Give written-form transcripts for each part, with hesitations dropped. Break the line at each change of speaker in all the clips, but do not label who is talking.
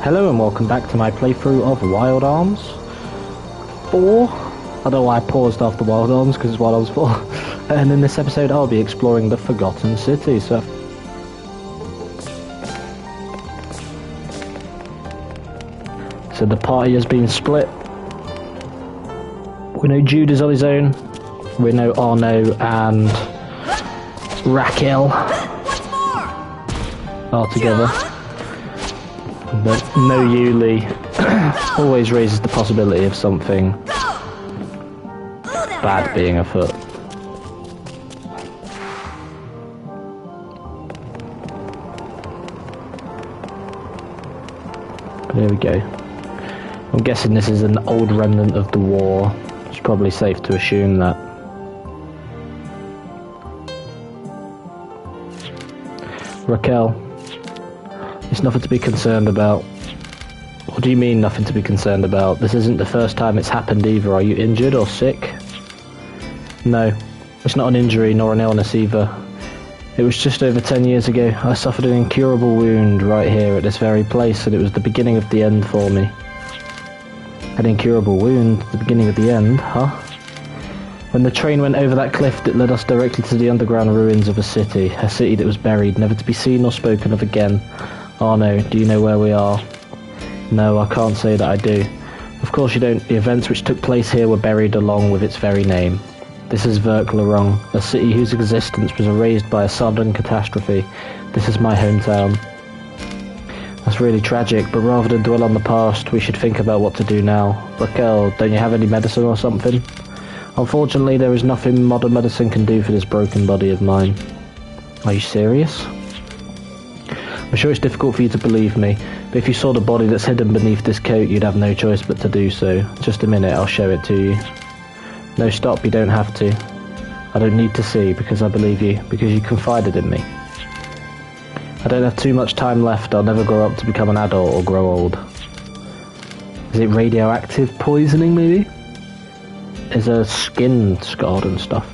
Hello and welcome back to my playthrough of Wild Arms 4. I don't know why I paused after Wild Arms because it's Wild Arms 4. And in this episode I'll be exploring the Forgotten City. So the party has been split. We know Jude is on his own. We know Arno and Raquel are together. But no Yuli always raises the possibility of something bad being afoot. But there we go. I'm guessing this is an old remnant of the war. It's probably safe to assume that. Raquel, it's nothing to be concerned about. What do you mean nothing to be concerned about? This isn't the first time it's happened either. Are you injured or sick? No, it's not an injury nor an illness either. It was just over 10 years ago. I suffered an incurable wound right here at this very place, and it was the beginning of the end for me. An incurable wound? The beginning of the end, huh? When the train went over that cliff, it led us directly to the underground ruins of a city that was buried, never to be seen or spoken of again. Arno, do you know where we are? No, I can't say that I do. Of course you don't. The events which took place here were buried along with its very name. This is Verklerung, a city whose existence was erased by a sudden catastrophe. This is my hometown. That's really tragic, but rather than dwell on the past, we should think about what to do now. Raquel, don't you have any medicine or something? Unfortunately, there is nothing modern medicine can do for this broken body of mine. Are you serious? I'm sure it's difficult for you to believe me, but if you saw the body that's hidden beneath this coat, you'd have no choice but to do so. Just a minute, I'll show it to you. No, stop, you don't have to. I don't need to see, because I believe you, because you confided in me. I don't have too much time left. I'll never grow up to become an adult or grow old. Is it radioactive poisoning, maybe? Is her skin scarred and stuff?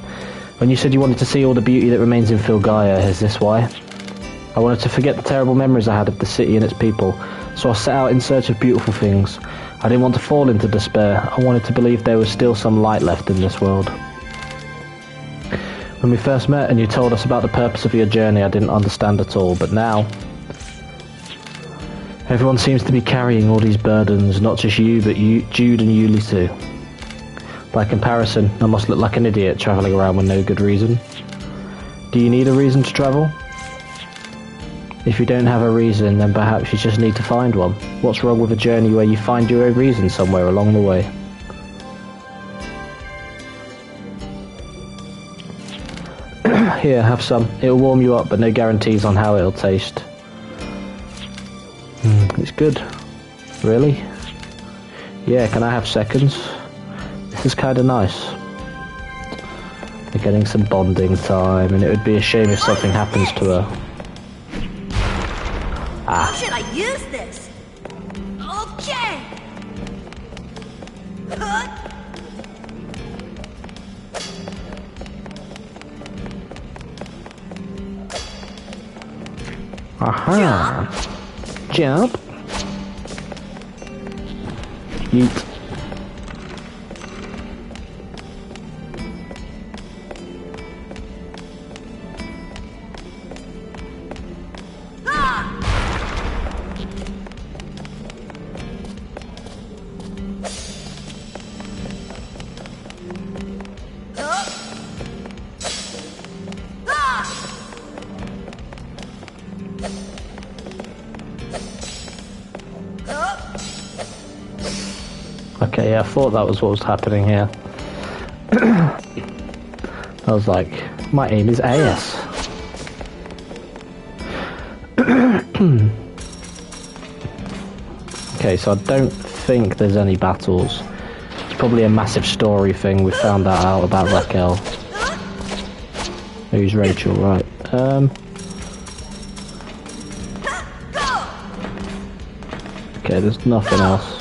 When you said you wanted to see all the beauty that remains in Filgaia, is this why? I wanted to forget the terrible memories I had of the city and its people, so I set out in search of beautiful things. I didn't want to fall into despair. I wanted to believe there was still some light left in this world. When we first met and you told us about the purpose of your journey, I didn't understand at all, but now everyone seems to be carrying all these burdens, not just you, but Jude and Yuli too. By comparison, I must look like an idiot travelling around with no good reason. Do you need a reason to travel? If you don't have a reason, then perhaps you just need to find one. What's wrong with a journey where you find your own reason somewhere along the way? Here, have some. It'll warm you up, but no guarantees on how it'll taste. It's good. Really? Yeah, can I have seconds? This is kinda nice. We're getting some bonding time, and it would be a shame if something happens to her.
How should I use this? Okay.
Aha! Jump! Yeet. Okay, yeah, I thought that was what was happening here. I was like, my aim is AS. Okay, so I don't think there's any battles. It's probably a massive story thing. We found that out about Raquel. Who's Rachel, right? Okay, there's nothing else.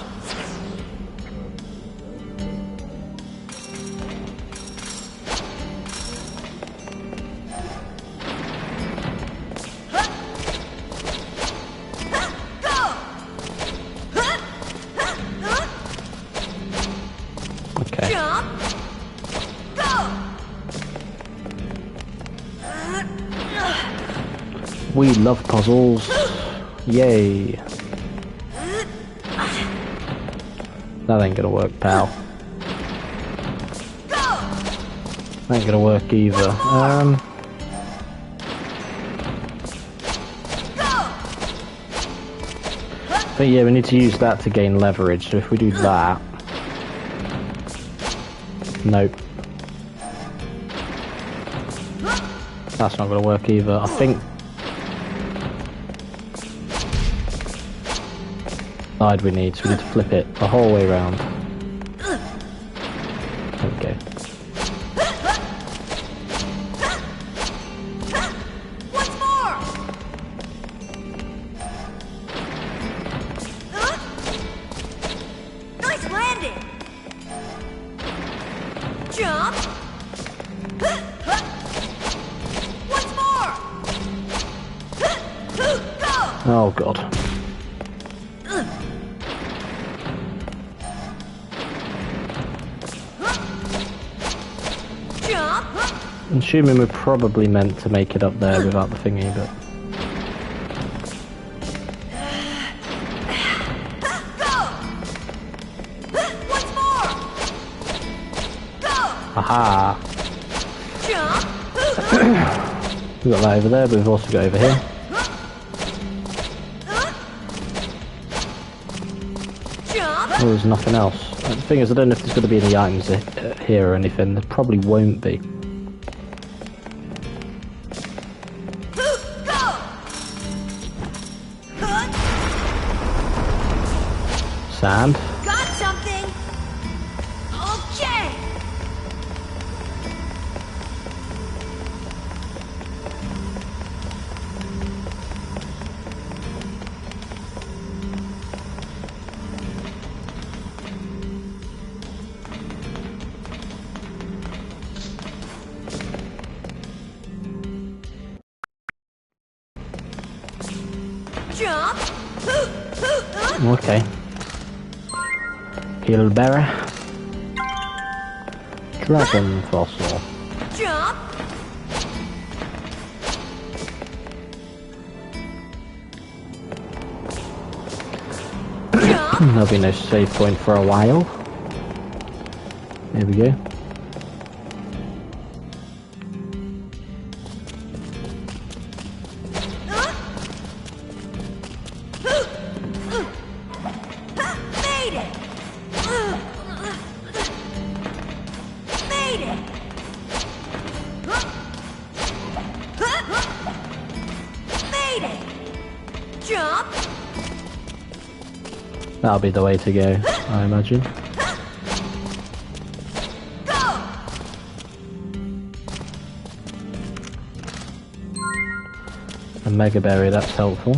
Okay.
Jump. Go.
We love puzzles. Yay. That ain't gonna work, pal. That ain't gonna work either. But yeah, we need to use that to gain leverage, so if we do that... Nope. That's not gonna work either. I think... Side we need, so we need to flip it the whole way around. Okay.
Once more. Nice landing. Jump. Once more. Go.
Oh god. I'm assuming we're probably meant to make it up there without the thingy, but...
Go. Once more. Go.
Aha!
Jump.
We've got that over there, but we've also got over here.
Jump.
Oh, there's nothing else. The thing is, I don't know if there's going to be any items here or anything. There probably won't be. Sand.
Got something. Okay. Jump.
Okay. Hillberry. Dragon fossil.
Jump. Jump.
There'll be no save point for a while. There we go.
Made it. Made it. Made it. Jump.
That'll be the way to go, I imagine.
Go.
A mega berry, that's helpful.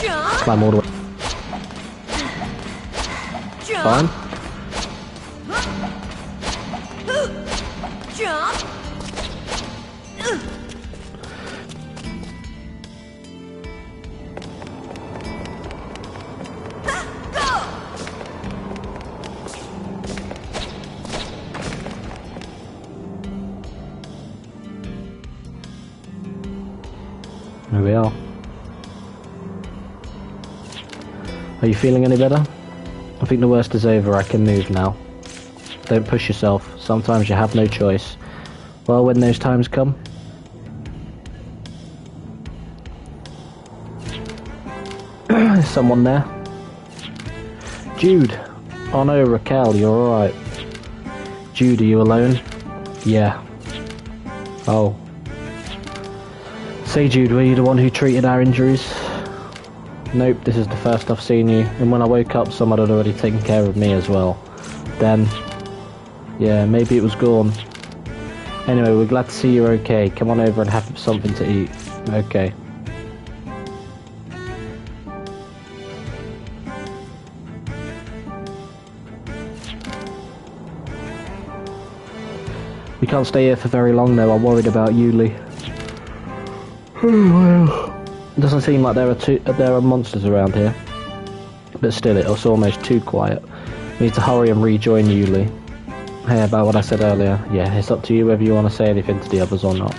Jump.
Climb all the way.
Jump.
Fine.
Jump. Go.
There we are. Are you feeling any better? I think the worst is over, I can move now. Don't push yourself, sometimes you have no choice. Well, when those times come... Is someone there? Jude! Oh no, Raquel, you're alright. Jude, are you alone? Yeah. Oh. Say Jude, were you the one who treated our injuries? Nope, this is the first I've seen you, and when I woke up someone had already taken care of me as well. Then, yeah, maybe it was gone. Anyway, we're glad to see you're okay. Come on over and have something to eat. Okay. We can't stay here for very long though, I'm worried about Yuli. Well, it doesn't seem like there are monsters around here. But still, it's almost too quiet. We need to hurry and rejoin Yuli. Hey, about what I said earlier. Yeah, it's up to you whether you want to say anything to the others or not.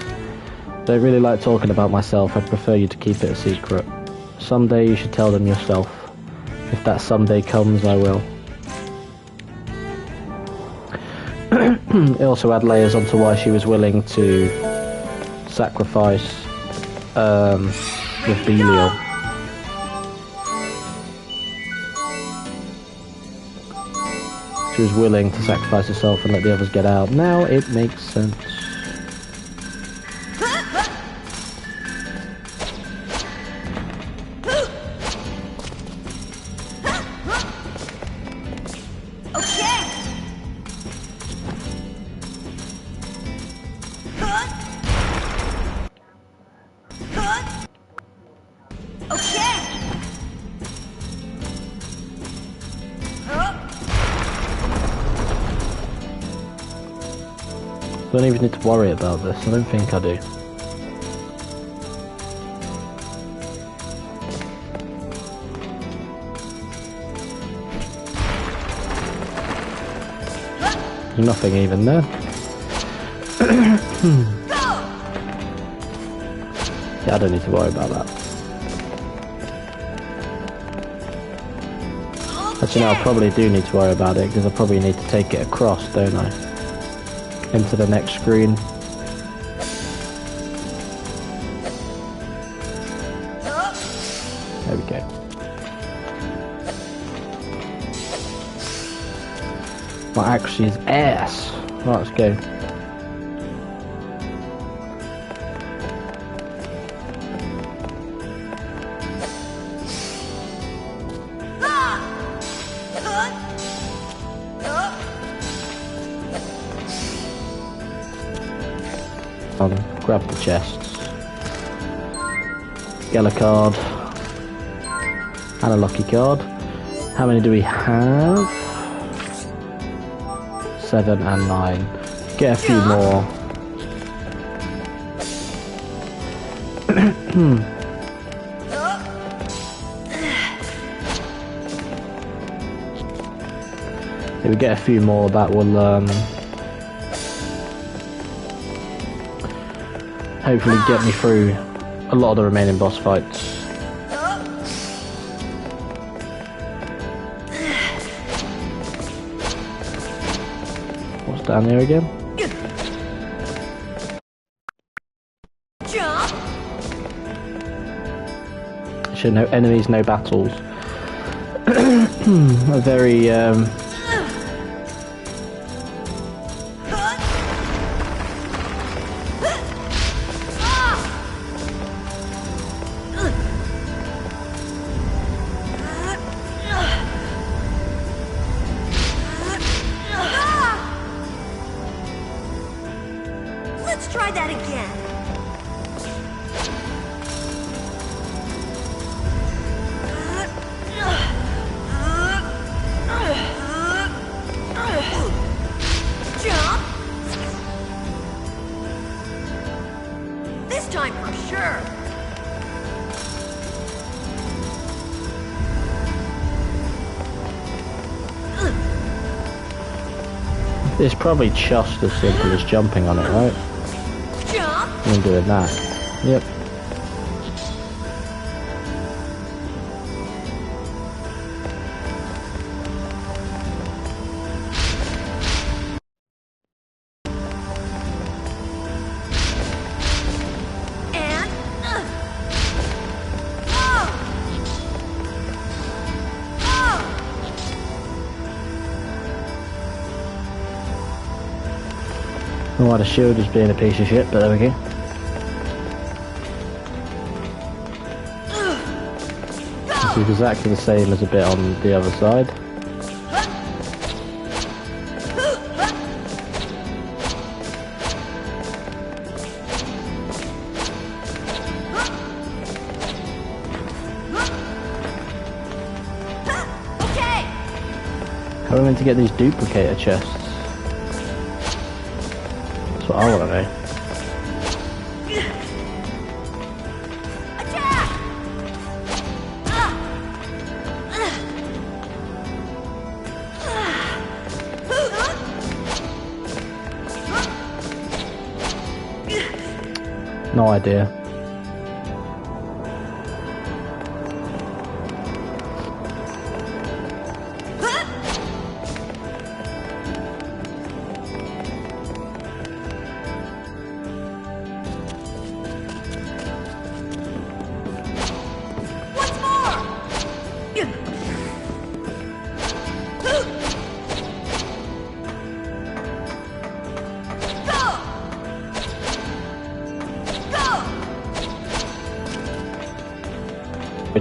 Don't really like talking about myself. I'd prefer you to keep it a secret. Someday you should tell them yourself. If that someday comes, I will. It also had layers onto why she was willing to sacrifice with Belial. She was willing to sacrifice herself and let the others get out. Now it makes sense. Don't even need to worry about this. I don't think I do. There's nothing even there. Yeah, I don't need to worry about that. Actually, no, I probably do need to worry about it because I probably need to take it across, don't I? Into the next screen. There we go. My axe is ass. Right, let's go. Grab the chests. Get a card. And a lucky card. How many do we have? 7 and 9. Get a few more. If we get a few more, that will hopefully get me through a lot of the remaining boss fights. What's down here again? Should no enemies, no battles. A very
Let's try that again. Jump. This time for sure.
It's probably just as simple as jumping on it, right?
Jump.
And doing that. Yep. I don't know why the shield is being a piece of shit, but there we go. This is exactly the same as a bit on the other side. How are we meant to get these duplicator chests? That's what I want to know. No idea.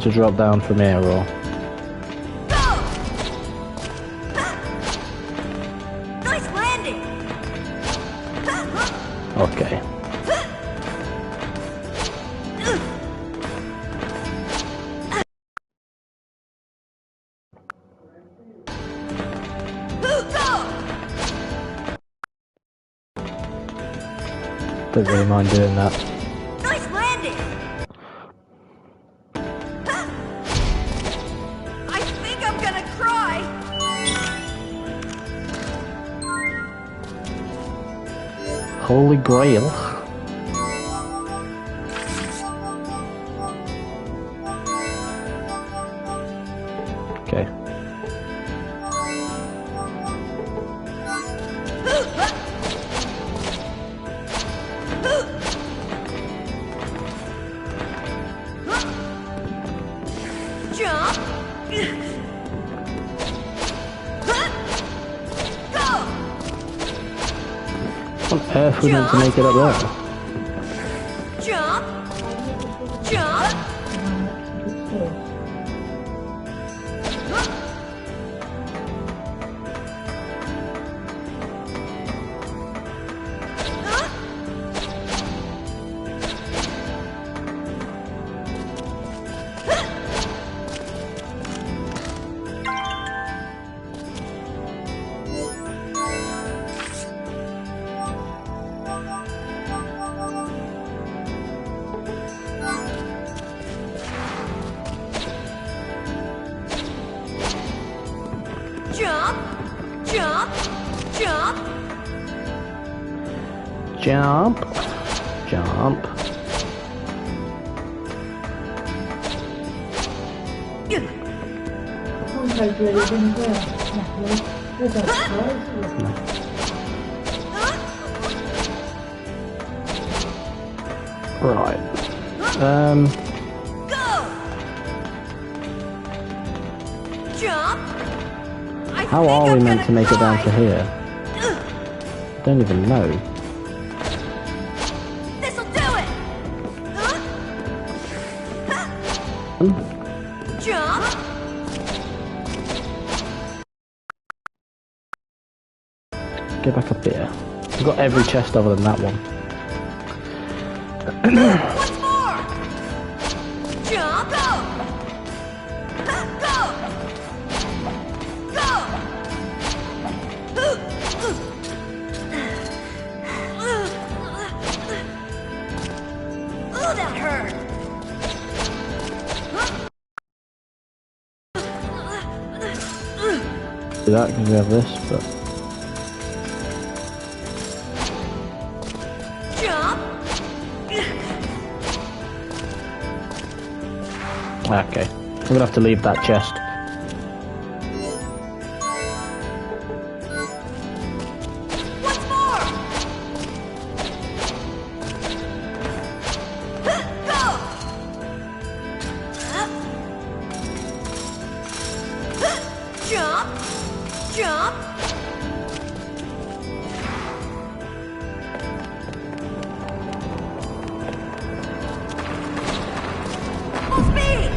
To drop down from here or
nice landing.
okay. Don't really mind doing that.
Nice landing. I think I'm gonna cry.
Holy Grail. Okay.
Jump. Go.
What on earth we meant to make it up there?
Jump. Jump. Jump. Jump. Jump.
Jump. Jump. Right.
Go. Jump.
How are we meant to make it down to here? Don't even know.
This'll do it. Jump.
Get back up here. I've got every chest other than that one.
Once more. Jump. Go. Go. Oh, that hurt.
Do that because we have this, but
Jump.
okay. I'm gonna have to leave that chest.
Once more. Go. Jump. Jump. Full speed.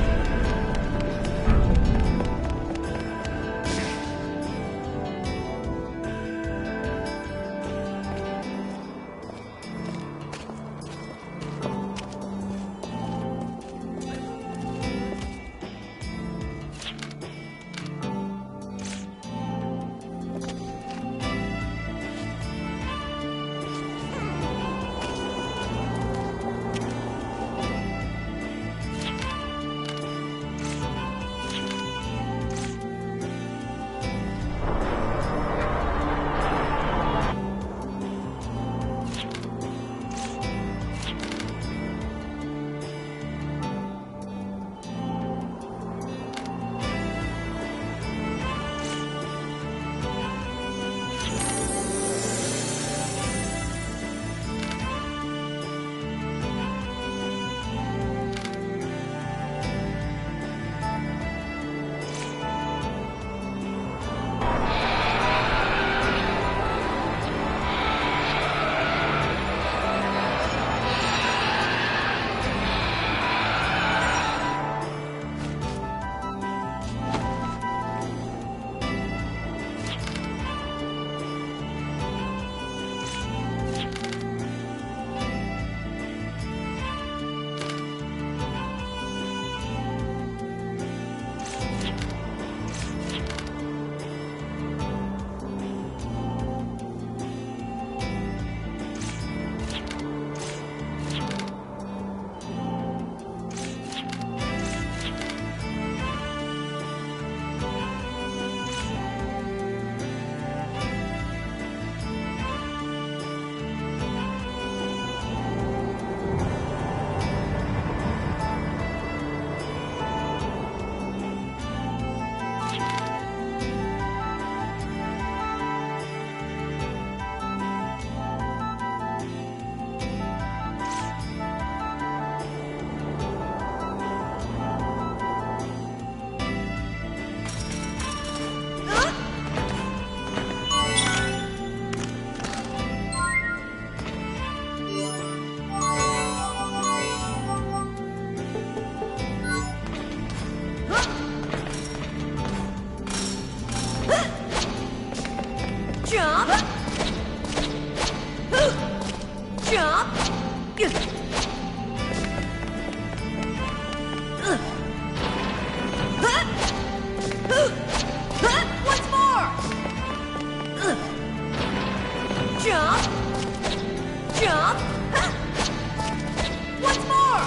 Jump. Jump. Once more. Jump. Jump. Once more.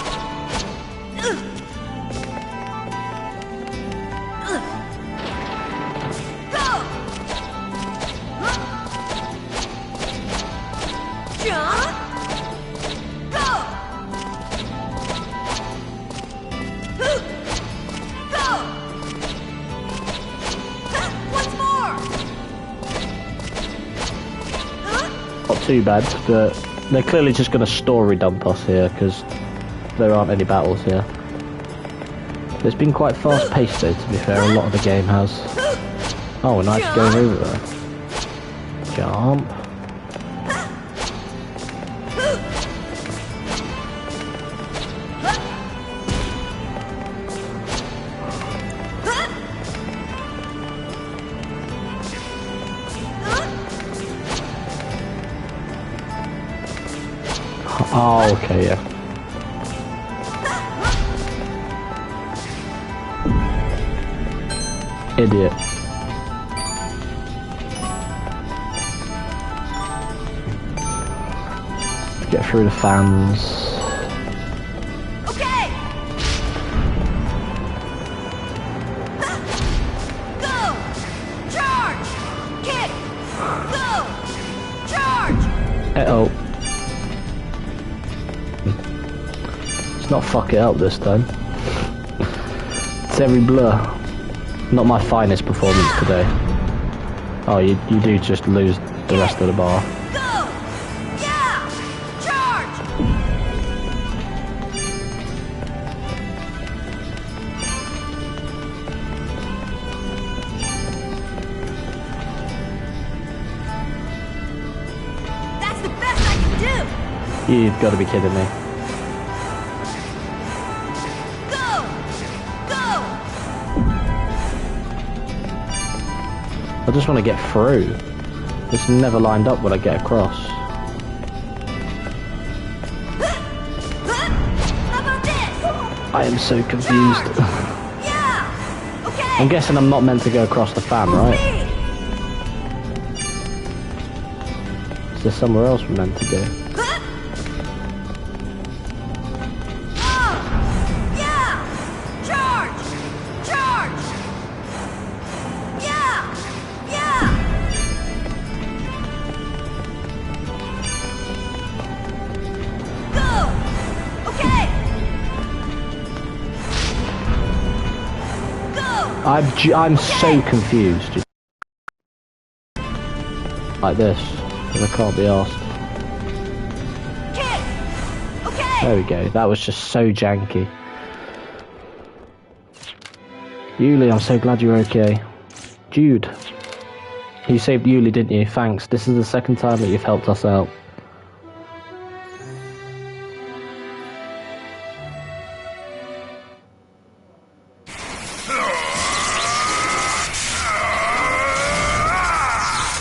Go. Jump. Go. Go. Once more.
Not too bad, but they're clearly just going to story dump us here because there aren't any battles here. It's been quite fast paced though, to be fair, a lot of the game has. Oh, nice going over there. Jump. Oh, okay, yeah. Idiot. Get through the fans.
Okay. Go. Charge. Kick. Go. Charge.
Uh-oh. Let's not fuck it up this time. It's every blur. Not my finest performance today. Oh, you do just lose the rest of the bar.
Go. Yeah. Charge. That's the best I can do.
You've got to be kidding me.
Go. Go.
I just want to get through. It's never lined up when I get across.
How about this?
I am so confused.
Yeah. Okay.
I'm guessing I'm not meant to go across the fan, right?
Speed.
Is there somewhere else we're meant to go?
Yeah. Charge. Charge. Yeah. Yeah. Go. Okay. Go.
I'm so confused. Like this, because I can't be asked.
Kick. Okay.
There we go. That was just so janky. Yuli, I'm so glad you're okay. Jude. You saved Yuli, didn't you? Thanks. This is the second time that you've helped us out.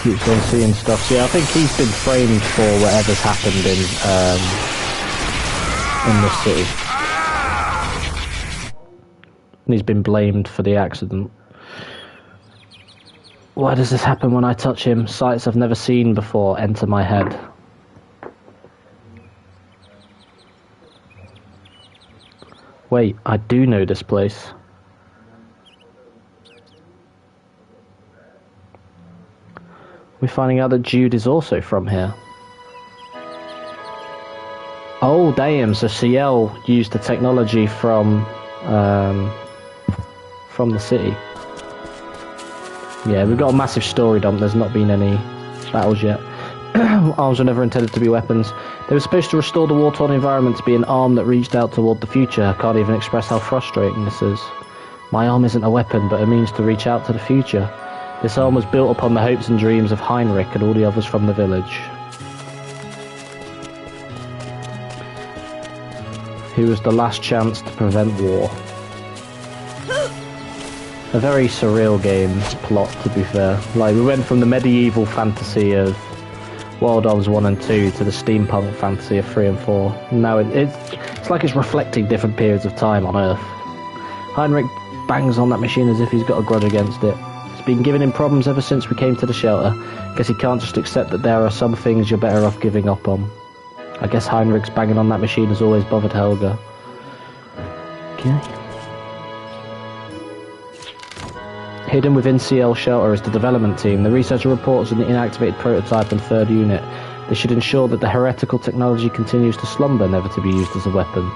Keeps on seeing stuff. See, I think he's been framed for whatever's happened in this city. And he's been blamed for the accident. Why does this happen when I touch him? Sights I've never seen before enter my head. Wait, I do know this place. We're finding out that Jude is also from here. Oh damn, so CL used the technology from the city. Yeah, we've got a massive story dump. There's not been any battles yet. Arms were never intended to be weapons. They were supposed to restore the war-torn environment to be an arm that reached out toward the future. I can't even express how frustrating this is. My arm isn't a weapon, but a means to reach out to the future. This arm was built upon the hopes and dreams of Heinrich and all the others from the village. He was the last chance to prevent war. A very surreal game plot, to be fair. Like, we went from the medieval fantasy of Wild Arms 1 and 2 to the steampunk fantasy of 3 and 4. Now it's like it's reflecting different periods of time on Earth. Heinrich bangs on that machine as if he's got a grudge against it. It's been giving him problems ever since we came to the shelter. Guess he can't just accept that there are some things you're better off giving up on. I guess Heinrich's banging on that machine has always bothered Helga. Okay. Hidden within CL Shelter is the development team. The researcher reports on the inactivated prototype and third unit. They should ensure that the heretical technology continues to slumber, never to be used as a weapon.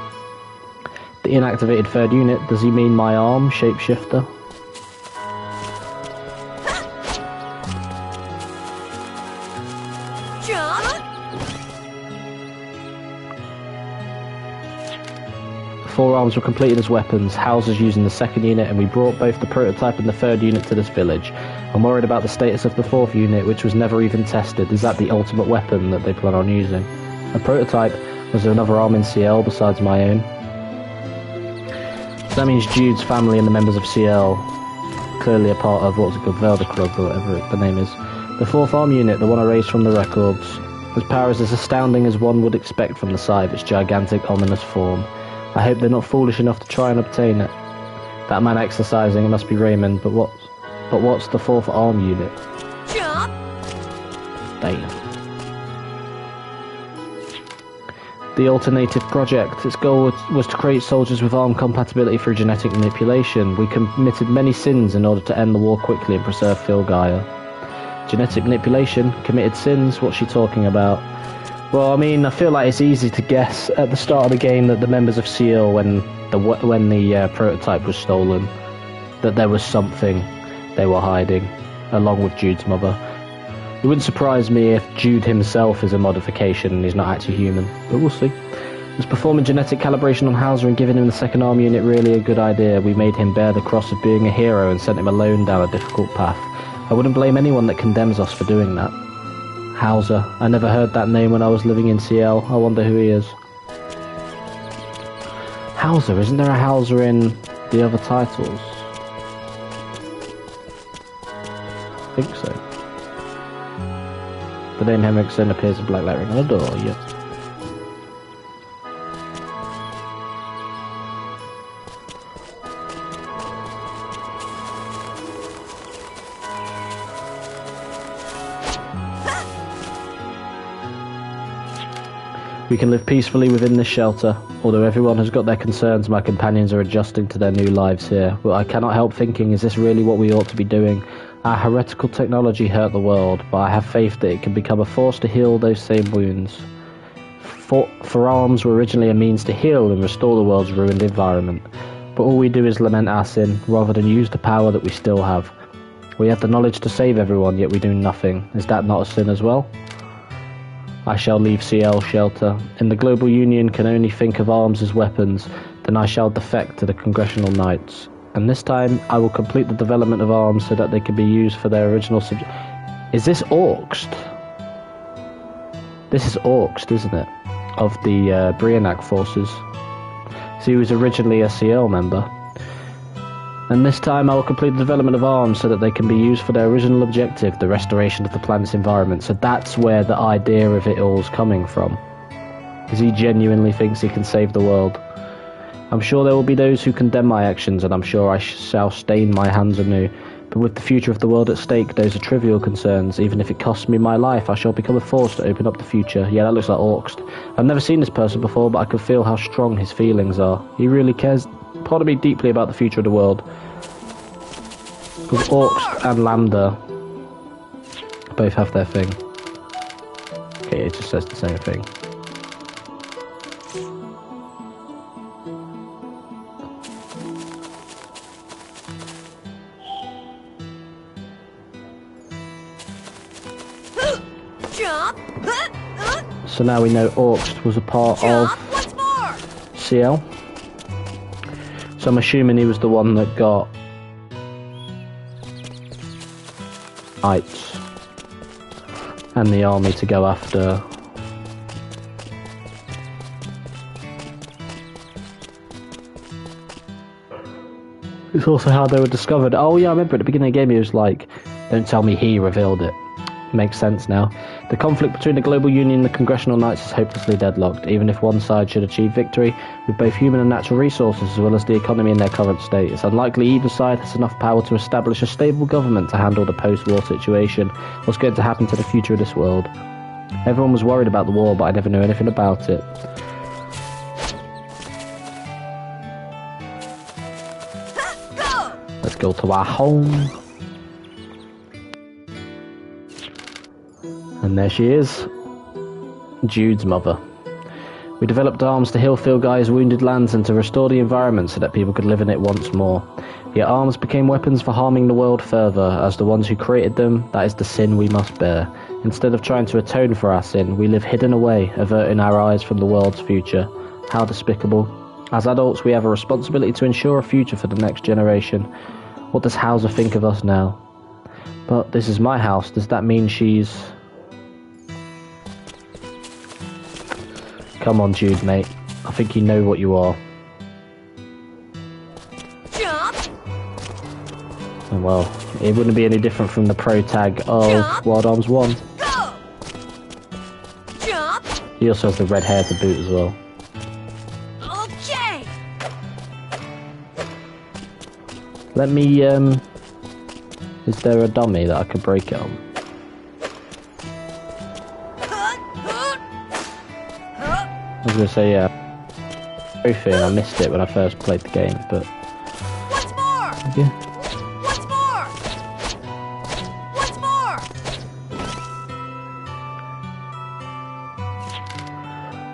The inactivated third unit, does he mean my arm, shapeshifter? Four arms were completed as weapons, Hauser's using the second unit, and we brought both the prototype and the third unit to this village. I'm worried about the status of the fourth unit, which was never even tested. Is that the ultimate weapon that they plan on using? A prototype? Was there another arm in CL besides my own? So that means Jude's family and the members of CL, clearly a part of, what's it called, Velda Club or whatever the name is. The fourth arm unit, the one erased from the records. Its power is as astounding as one would expect from the sight of its gigantic, ominous form. I hope they're not foolish enough to try and obtain it. That man exercising, it must be Raymond, but what's the fourth arm unit?
Jump!
Damn. The Alternative Project. Its goal was to create soldiers with arm compatibility through genetic manipulation. We committed many sins in order to end the war quickly and preserve Filgaia. Genetic manipulation? Committed sins? What's she talking about? Well, I mean, I feel like it's easy to guess at the start of the game that the members of SEAL, when the prototype was stolen, that there was something they were hiding, along with Jude's mother. It wouldn't surprise me if Jude himself is a modification and he's not actually human, but we'll see. Was performing genetic calibration on Hauser and giving him the second arm unit really a good idea? We made him bear the cross of being a hero and sent him alone down a difficult path. I wouldn't blame anyone that condemns us for doing that. Hauser. I never heard that name when I was living in CL. I wonder who he is. Hauser? Isn't there a Hauser in the other titles? I think so. The name Henriksen appears in black lettering on the door, yep. We can live peacefully within this shelter. Although everyone has got their concerns, my companions are adjusting to their new lives here. But I cannot help thinking, is this really what we ought to be doing? Our heretical technology hurt the world, but I have faith that it can become a force to heal those same wounds. Forearms were originally a means to heal and restore the world's ruined environment. But all we do is lament our sin, rather than use the power that we still have. We have the knowledge to save everyone, yet we do nothing. Is that not a sin as well? I shall leave CL Shelter. And the Global Union can only think of arms as weapons, then I shall defect to the Congressional Knights. And this time, I will complete the development of arms so that they can be used for their original subject. Is this Orkst? This is Orkst, isn't it? Of the Brionac forces. So he was originally a CL member. And this time I will complete the development of arms so that they can be used for their original objective, the restoration of the planet's environment. So that's where the idea of it all is coming from. Because he genuinely thinks he can save the world. I'm sure there will be those who condemn my actions, and I'm sure I shall stain my hands anew. But with the future of the world at stake, those are trivial concerns. Even if it costs me my life, I shall become a force to open up the future. Yeah, that looks like Orkst. I've never seen this person before, but I can feel how strong his feelings are. He really cares, pardon me, deeply about the future of the world. Because Orkst and Lambda both have their thing. Okay, it just says the same thing. So now we know Orkst was a part of CL. So I'm assuming he was the one that got Eitz and the army to go after It's also how they were discovered. Oh yeah, I remember at the beginning of the game he was like, don't tell me he revealed it. Makes sense now. The conflict between the Global Union and the Congressional Knights is hopelessly deadlocked, even if one side should achieve victory, with both human and natural resources as well as the economy in their current state. It's unlikely either side has enough power to establish a stable government to handle the post-war situation. What's going to happen to the future of this world? Everyone was worried about the war, but I never knew anything about it. Let's go to our home. And there she is, Jude's mother. We developed arms to heal Phil Guy's wounded lands and to restore the environment so that people could live in it once more. Yet arms became weapons for harming the world further. As the ones who created them, that is the sin we must bear. Instead of trying to atone for our sin, we live hidden away, averting our eyes from the world's future. How despicable. As adults, we have a responsibility to ensure a future for the next generation. What does Hauser think of us now? But this is my house. Does that mean she's... Come on, Jude, mate. I think you know what you are.
Jump.
Oh, well, it wouldn't be any different from the pro tag of
Jump.
Wild Arms 1.
Go. Jump.
He also has the red hair to boot as well.
Okay.
Let me, is there a dummy that I could break it on? I was going to say, yeah. Trophy, and I missed it when I first played the game, but...
What's more?
Yeah.
What's more? What's more?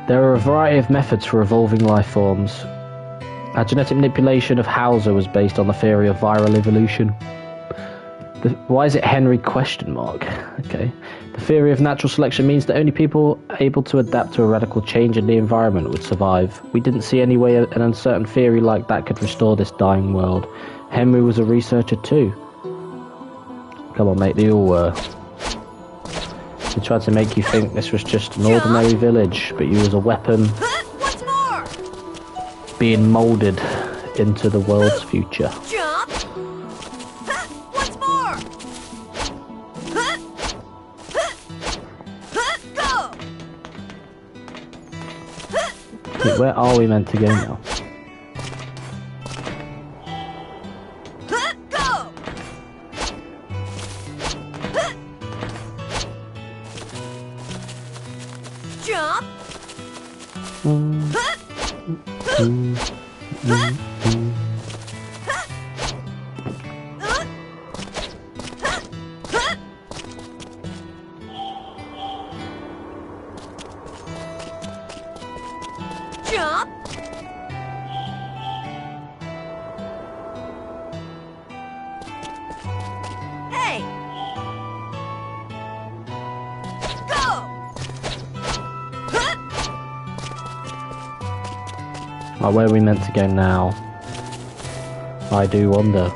There are a variety of methods for evolving life forms. Our genetic manipulation of Hauser was based on the theory of viral evolution. Why is it Henry ? Okay. The theory of natural selection means that only people able to adapt to a radical change in the environment would survive. We didn't see any way an uncertain theory like that could restore this dying world. Henry was a researcher too. Come on, mate, they all were. They tried to make you think this was just an ordinary village, but you was a weapon
What's more?
being moulded into the world's future.
Jump. What's more? Go.
Wait, where are we meant to go now?
Go. Jump. Jump. Hey. Go.
Oh, where are we meant to go now? I do wonder.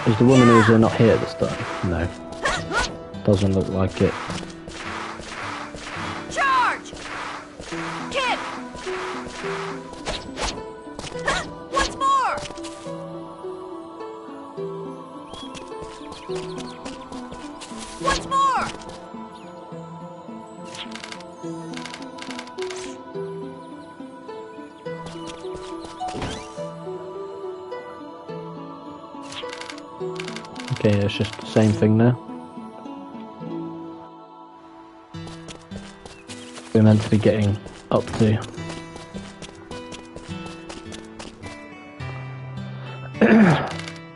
Is the woman who's not here this time? No. Doesn't look like it.
Charge. Kick. What's more? What's more?
Okay, it's just the same thing now. We're meant to be getting up to.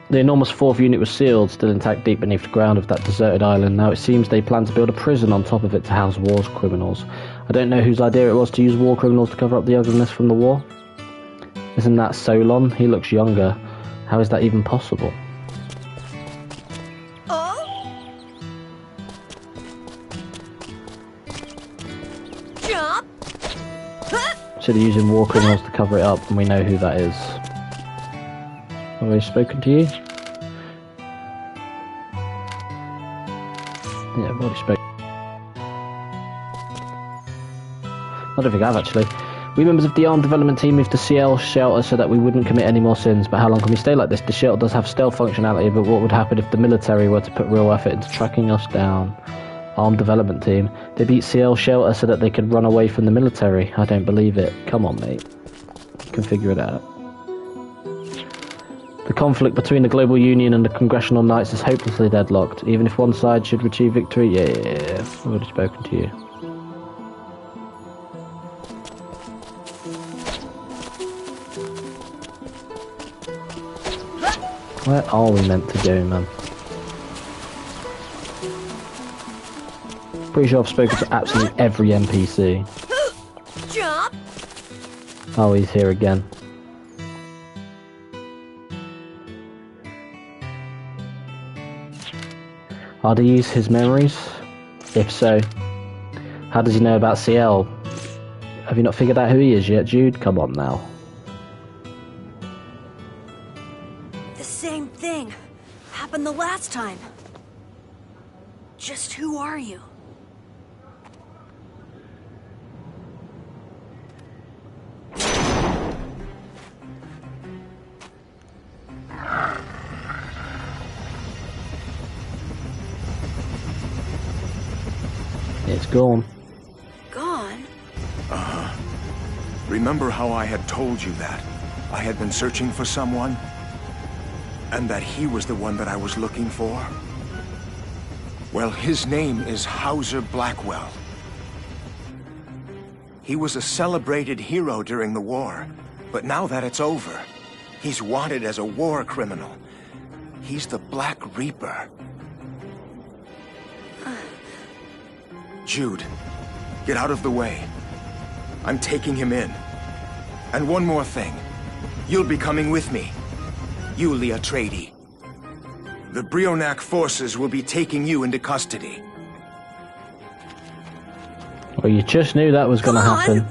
The enormous fourth unit was sealed, still intact deep beneath the ground of that deserted island. Now it seems they plan to build a prison on top of it to house war criminals. I don't know whose idea it was to use war criminals to cover up the ugliness from the war. Isn't that Solon? He looks younger. How is that even possible?
Oh. Jump.
So they're using war criminals to cover it up, and we know who that is. Have I spoken to you? Yeah, I've already spoken. I don't think I have actually. We members of the armed development team moved to CL shelter so that we wouldn't commit any more sins. But how long can we stay like this? The shelter does have stealth functionality, but what would happen if the military were to put real effort into tracking us down? Armed development team. They beat CL shelter so that they could run away from the military. I don't believe it. Come on, mate. You can figure it out. The conflict between the Global Union and the Congressional Knights is hopelessly deadlocked. Even if one side should achieve victory... Yeah. I've already spoken to you. Where are we meant to go, man? Pretty sure I've spoken to absolutely every NPC.
Jump!
Oh, he's here again. Are these his memories? If so, how does he know about CL? Have you not figured out who he is yet, Jude? Come on now.
The same thing happened the last time. Just who are you?
It's gone.
Gone?
Remember how I had told you that I had been searching for someone? And that he was the one that I was looking for? Well, his name is Hauser Blackwell. He was a celebrated hero during the war, but now that it's over, he's wanted as a war criminal. He's the Black Reaper. Jude, get out of the way. I'm taking him in. And one more thing. You'll be coming with me. Yulie Atreides. The Brionac forces will be taking you into custody.
Well, you just knew that was going to happen.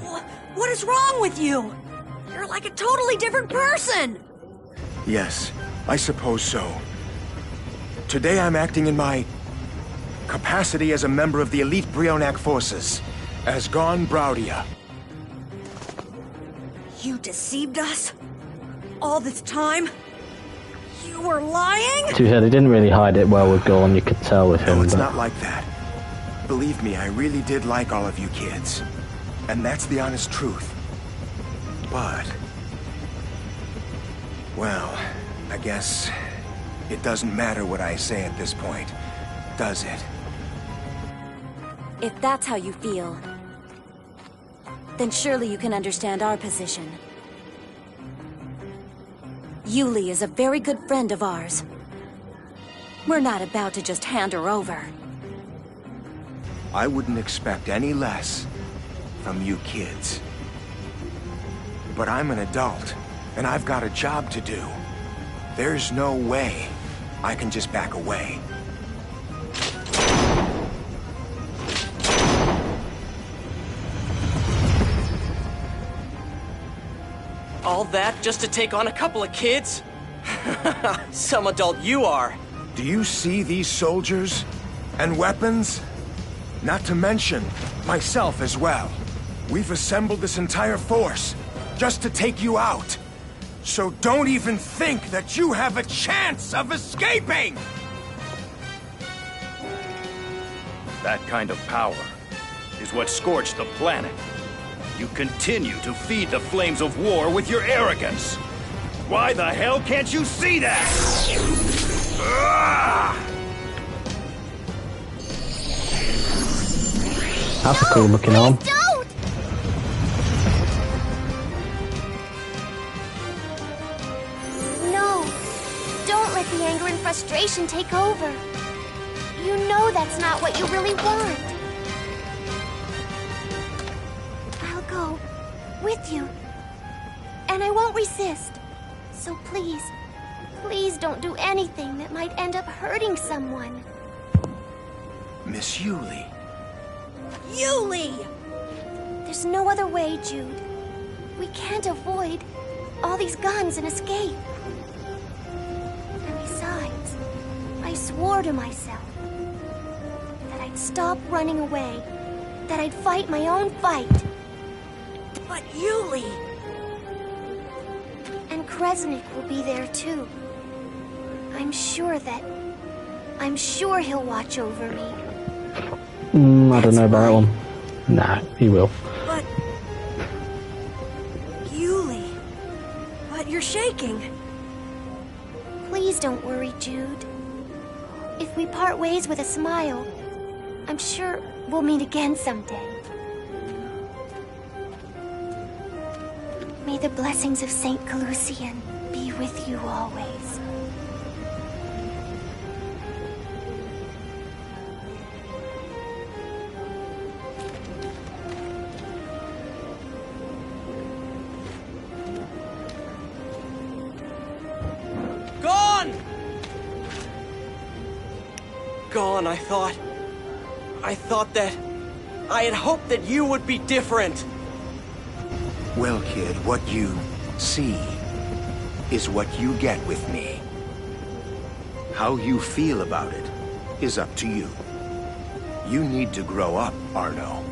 What is wrong with you? You're like a totally different person!
Yes, I suppose so. Today I'm acting in my capacity as a member of the elite Brionac forces, Azgon Braudia.
You deceived us? All this time? You were lying?
To be fair, they didn't really hide it well with Gorn, you could tell with him.
No, it's
but...
not like that. Believe me, I really did like all of you kids. And that's the honest truth. But... well, I guess it doesn't matter what I say at this point, does it?
If that's how you feel, then surely you can understand our position. Yulie is a very good friend of ours. We're not about to just hand her over.
I wouldn't expect any less from you kids. But I'm an adult, and I've got a job to do. There's no way I can just back away.
All that just to take on a couple of kids? Some adult you are.
Do you see these soldiers? And weapons? Not to mention myself as well. We've assembled this entire force just to take you out. So don't even think that you have a chance of escaping!
That kind of power is what scorched the planet. You continue to feed the flames of war with your arrogance. Why the hell can't you see that?
That's a cool looking arm.
Don't! No. Don't let the anger and frustration take over. You know that's not what you really want. I'll go with you. And I won't resist. So please, please don't do anything that might end up hurting someone.
Miss Yulie.
Yulie!
There's no other way, Jude. We can't avoid all these guns and escape. And besides, I swore to myself that I'd stop running away, that I'd fight my own fight.
But Yuli!
And Kresnik will be there too. I'm sure he'll watch over me.
I don't know about that one. Nah, he will.
But... Yuli... But you're shaking.
Please don't worry, Jude. If we part ways with a smile, I'm sure we'll meet again someday. May the blessings of Saint Calusian be with you always.
Gone, I thought that... I had hoped that you would be different.
Well, kid, what you see is what you get with me. How you feel about it is up to you. You need to grow up, Arno.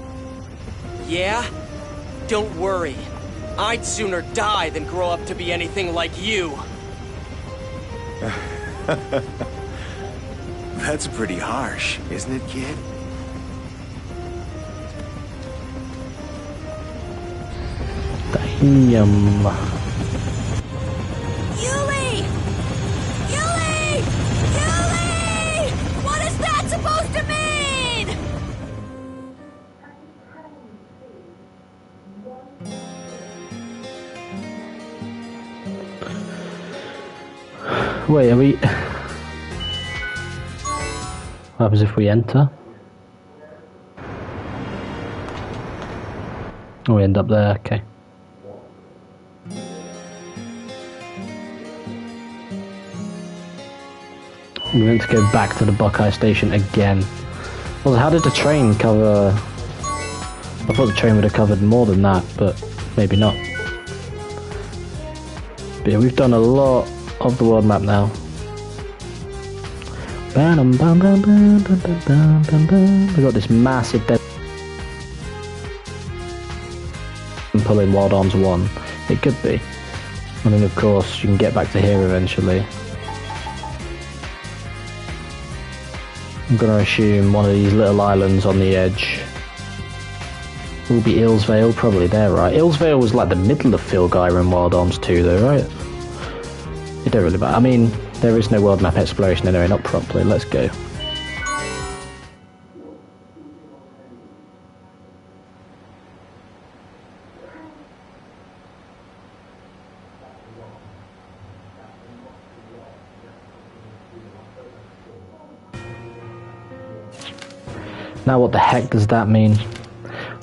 Yeah? Don't worry. I'd sooner die than grow up to be anything like you.
That's pretty harsh, isn't it, kid?
Damn.
Yuli! Yuli! Yuli! What is that supposed to mean?
Wait, are we... What happens if we enter? Oh, we end up there, okay. We meant to go back to the Buckeye Station again. Well, how did the train cover... I thought the train would have covered more than that, but maybe not. But yeah, we've done a lot of the world map now. We got this massive dead pulling Wild Arms 1. It could be. And then of course you can get back to here eventually. I'm gonna assume one of these little islands on the edge will be Illsvale, probably there, right? Illsvale was like the middle of Filgyre and Wild Arms 2 though, right? It don't really matter. I mean, there is no world map exploration anyway, not properly. Let's go. Now what the heck does that mean?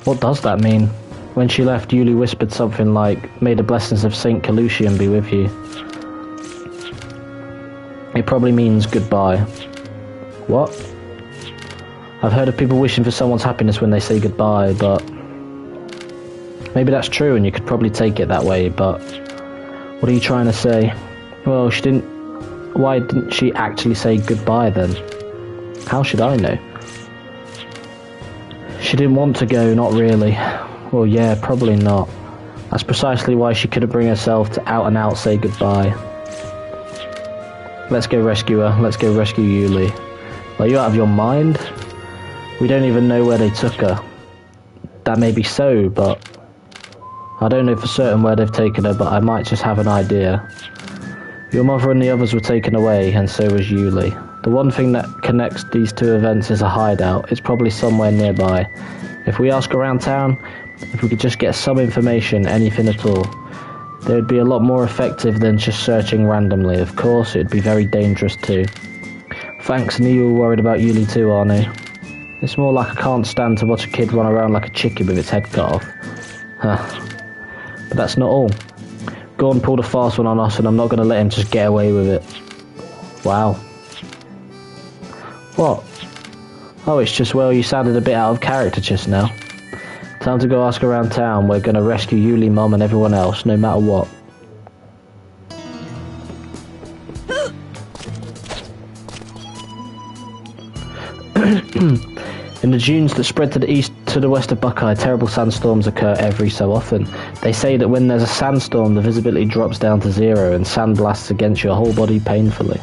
What does that mean? When she left, Yuli whispered something like, "May the blessings of Saint Calusian be with you." It probably means goodbye. What? I've heard of people wishing for someone's happiness when they say goodbye, but... maybe that's true and you could probably take it that way, but... what are you trying to say? Well, she didn't... why didn't she actually say goodbye then? How should I know? She didn't want to go, not really. Well, yeah, probably not. That's precisely why she couldn't bring herself to out and out say goodbye. Let's go rescue her. Let's go rescue Yuli. Are you out of your mind? We don't even know where they took her. That may be so, but... I don't know for certain where they've taken her, but I might just have an idea. Your mother and the others were taken away, and so was Yuli. The one thing that connects these two events is a hideout. It's probably somewhere nearby. If we ask around town, if we could just get some information, anything at all, they would be a lot more effective than just searching randomly. Of course, it would be very dangerous too. Thanks, and you were worried about Yuli too, Arno. It's more like I can't stand to watch a kid run around like a chicken with its head cut off. Huh. But that's not all. Gordon pulled a fast one on us, and I'm not going to let him just get away with it. Wow. What? Oh, it's just, well, you sounded a bit out of character just now. Time to go ask around town. We're going to rescue Yuli, Mum, and everyone else, no matter what. In the dunes that spread to the east to the west of Buckeye, terrible sandstorms occur every so often. They say that when there's a sandstorm, the visibility drops down to 0 and sand blasts against your whole body painfully.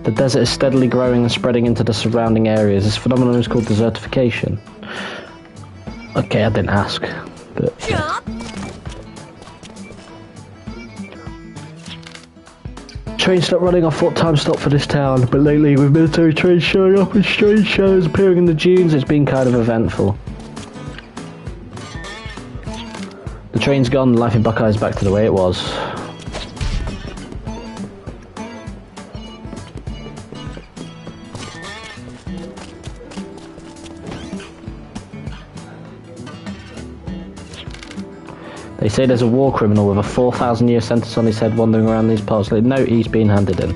The desert is steadily growing and spreading into the surrounding areas. This phenomenon is called desertification. Okay, I didn't ask, but... Train stopped running. I thought time stopped for this town, but lately with military trains showing up and strange shadows appearing in the dunes, it's been kind of eventful. The train's gone, life in Buckeye is back to the way it was. They say there's a war criminal with a 4,000-year sentence on his head wandering around these parts. No, he's been handed in.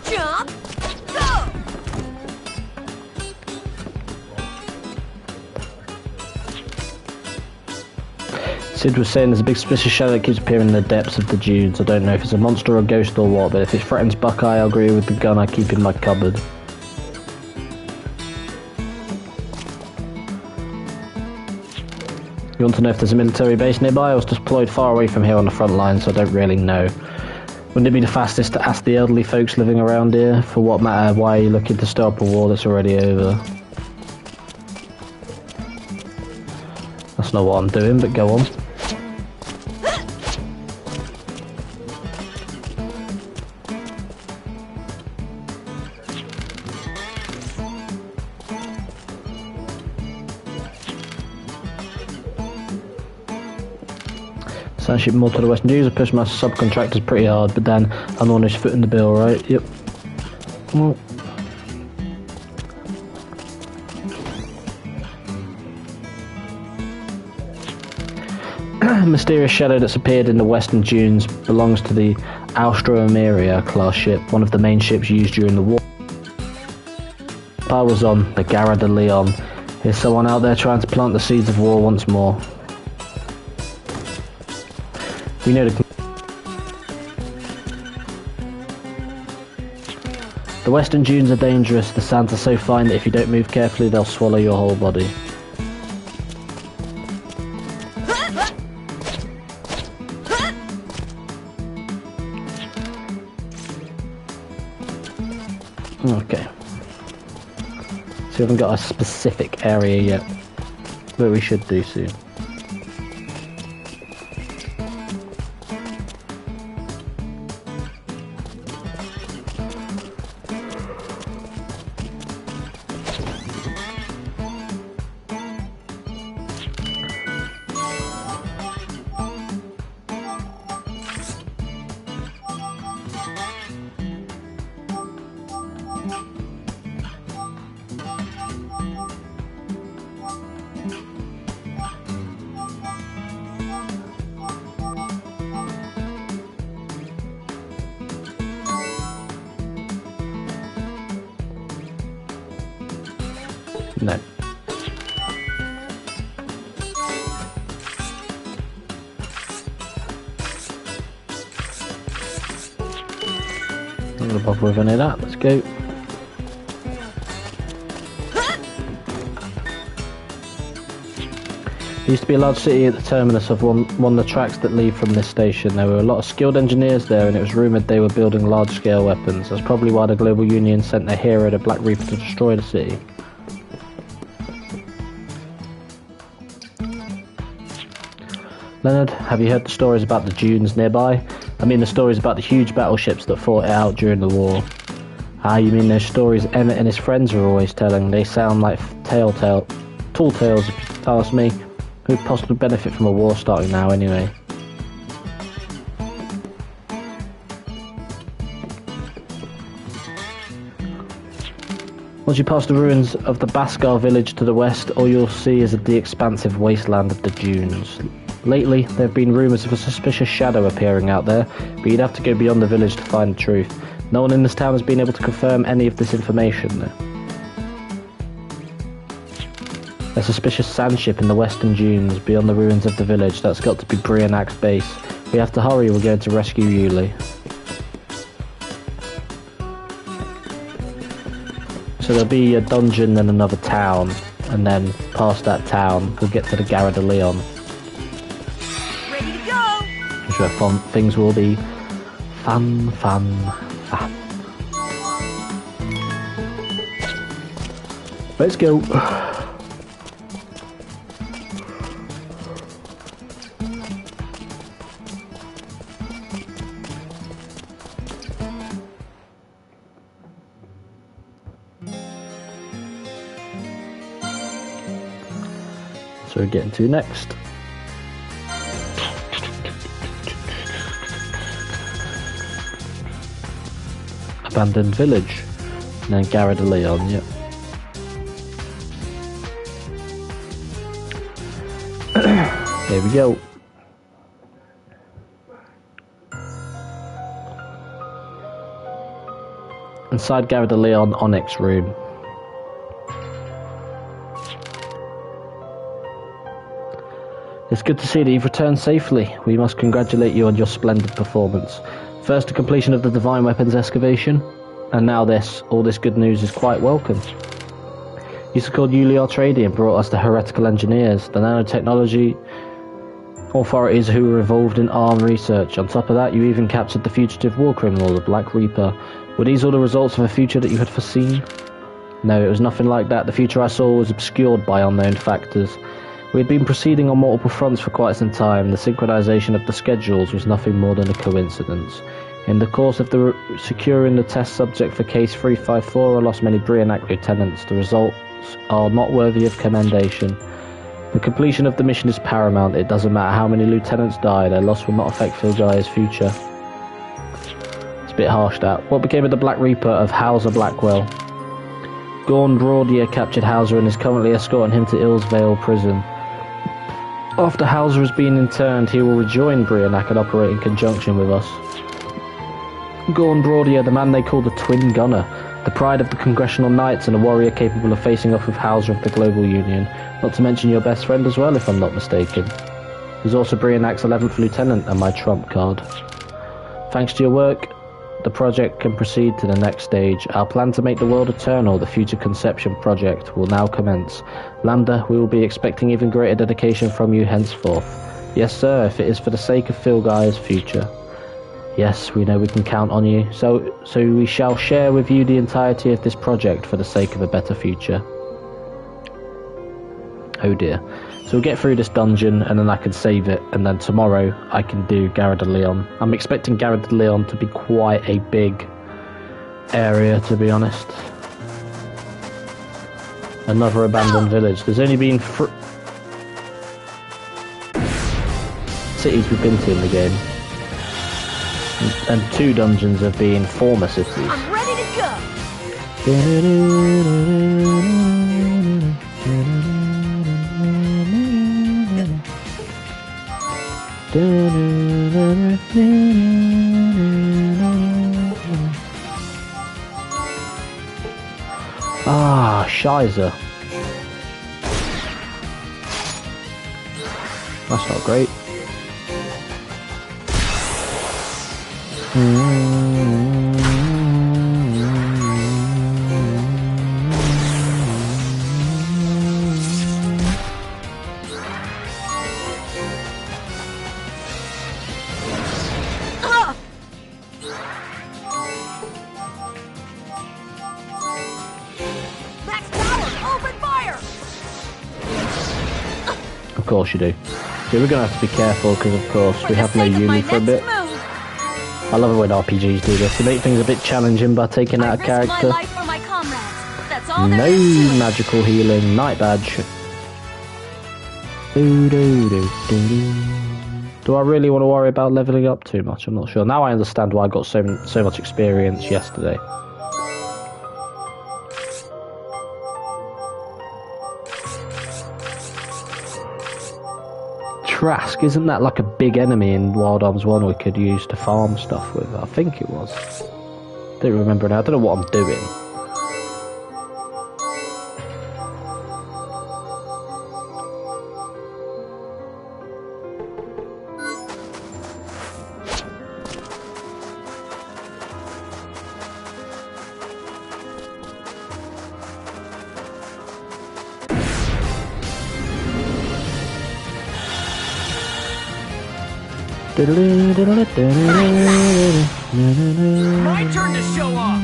Jump! Go!
Sid was saying there's a big suspicious shadow that keeps appearing in the depths of the dunes. I don't know if it's a monster or a ghost or what, but if it threatens Buckeye, I'll agree with the gun I keep in my cupboard. You want to know if there's a military base nearby? I was deployed far away from here on the front line, so I don't really know. Wouldn't it be the fastest to ask the elderly folks living around here? For what matter, why are you looking to start a war that's already over? That's not what I'm doing, but go on. Ship more to the western dunes. I push my subcontractors pretty hard, but then I'm the one who's footing the bill, right? Yep. Well. Mysterious shadow that's appeared in the western dunes belongs to the Austroemeria class ship, one of the main ships used during the war. I was on the Gara de Leon. Here's someone out there trying to plant the seeds of war once more. We know the western dunes are dangerous. The sands are so fine that if you don't move carefully, they'll swallow your whole body. Okay. So we haven't got a specific area yet, but we should do soon. No. Not gonna bother with any of that. Let's go. There used to be a large city at the terminus of one of the tracks that lead from this station. There were a lot of skilled engineers there, and it was rumoured they were building large-scale weapons. That's probably why the Global Union sent their hero, the Black Reaper, to destroy the city. Leonard, have you heard the stories about the dunes nearby? I mean the stories about the huge battleships that fought it out during the war. Ah, you mean those stories Emmett and his friends are always telling? They sound like tall tales, if you ask me. Who'd possibly benefit from a war starting now anyway? Once you pass the ruins of the Baskar village to the west, all you'll see is the expansive wasteland of the dunes. Lately, there have been rumours of a suspicious shadow appearing out there, but you'd have to go beyond the village to find the truth. No one in this town has been able to confirm any of this information, though. A suspicious sand ship in the western dunes beyond the ruins of the village. That's got to be Brianak's base. We have to hurry, we're going to rescue Yuli. So there'll be a dungeon and another town, and then past that town we'll get to the Gara de Leon.
Ready to go!
I'm sure things will be fun. Let's go. So we're getting to next. Abandoned village. And then Gara de Leon, yep. There we go. Inside Gara de Leon, Onyx room. It's good to see that you've returned safely. We must congratulate you on your splendid performance. First, the completion of the Divine Weapons excavation, and now this. All this good news is quite welcome. You secured Yuli Artradi and brought us the heretical engineers, the nanotechnology authorities who were involved in ARM research. On top of that, you even captured the fugitive war criminal, the Black Reaper. Were these all the results of a future that you had foreseen? No, it was nothing like that. The future I saw was obscured by unknown factors. We had been proceeding on multiple fronts for quite some time. The synchronization of the schedules was nothing more than a coincidence. In the course of securing the test subject for Case 354, I lost many Brianak lieutenants. The results are not worthy of commendation. The completion of the mission is paramount. It doesn't matter how many lieutenants die, their loss will not affect Filgai's future. It's a bit harsh, that. What became of the Black Reaper of Hauser Blackwell? Gorn Broadier captured Hauser and is currently escorting him to Illsvale prison. After Hauser has been interned, he will rejoin Brianak and operate in conjunction with us. Gorn Broadier, the man they call the Twin Gunner, the pride of the Congressional Knights and a warrior capable of facing off with Hauser of the Global Union, not to mention your best friend as well, if I'm not mistaken. He's also Brianak's 11th Lieutenant and my trump card. Thanks to your work, the project can proceed to the next stage. Our plan to make the world eternal, the Future Conception Project, will now commence. Lambda, we will be expecting even greater dedication from you henceforth. Yes, sir, if it is for the sake of Filgai's future. Yes, we know we can count on you, so we shall share with you the entirety of this project for the sake of a better future. Oh dear. So we'll get through this dungeon and then I can save it, and then tomorrow I can do Gara de Leon. I'm expecting Gara de Leon to be quite a big area, to be honest. Another abandoned village. There's only been cities we've been to in the game. And 2 dungeons have been former cities.
I'm ready to go!
Ah, Shiza. That's not great. Of course you do. Yeah, we're gonna have to be careful because, of course, we have no Yuli for a bit. I love it when RPGs do this. They make things a bit challenging by taking out a character. No magical healing, night badge. Do I really want to worry about leveling up too much? I'm not sure. Now I understand why I got so much experience yesterday. Trask, isn't that like a big enemy in Wild Arms 1 we could use to farm stuff with? I think it was. Don't remember now. I don't know what I'm doing.
My turn to show off!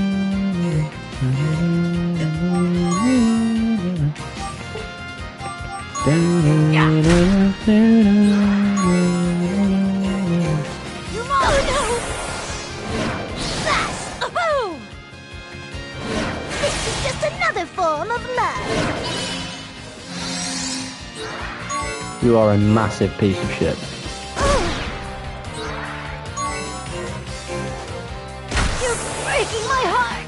Oh no! Slash! Boom! This is just another form of love.
You are a massive piece of shit.
You're breaking my heart.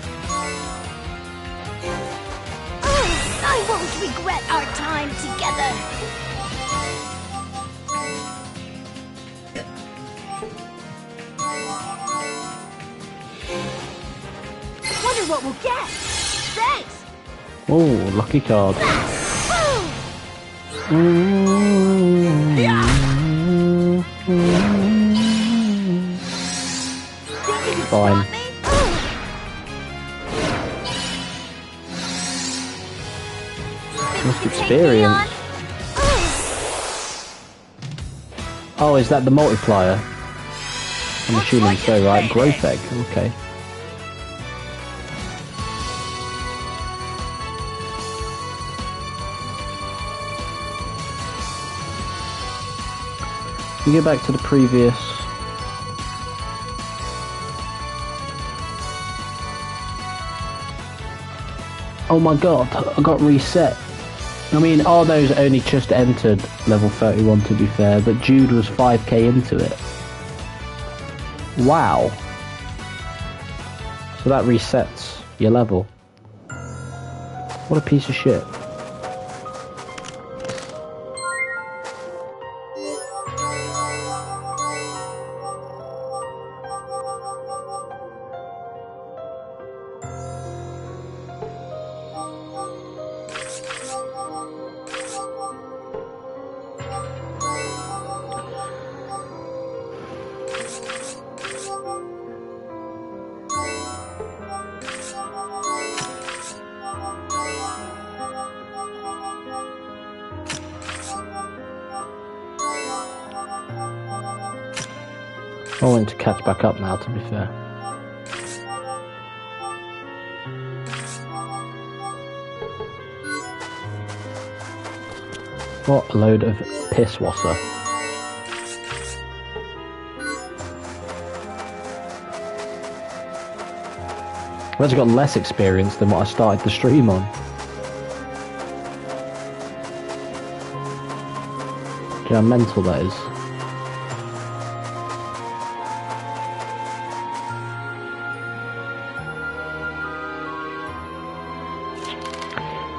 I won't regret our time together. Wonder what we'll get. Thanks.
Oh, lucky card. Fine. Must experience. Oh, is that the multiplier? I'm assuming so, right? Growth egg, okay. We go back to the previous. Oh my god, I got reset. I mean, Ardo's only just entered level 31 to be fair, but Jude was 5k into it. Wow. So that resets your level. What a piece of shit. I want to catch back up now, to be fair. What a load of pisswasser. I've actually got less experience than what I started the stream on. Do you know how mental that is?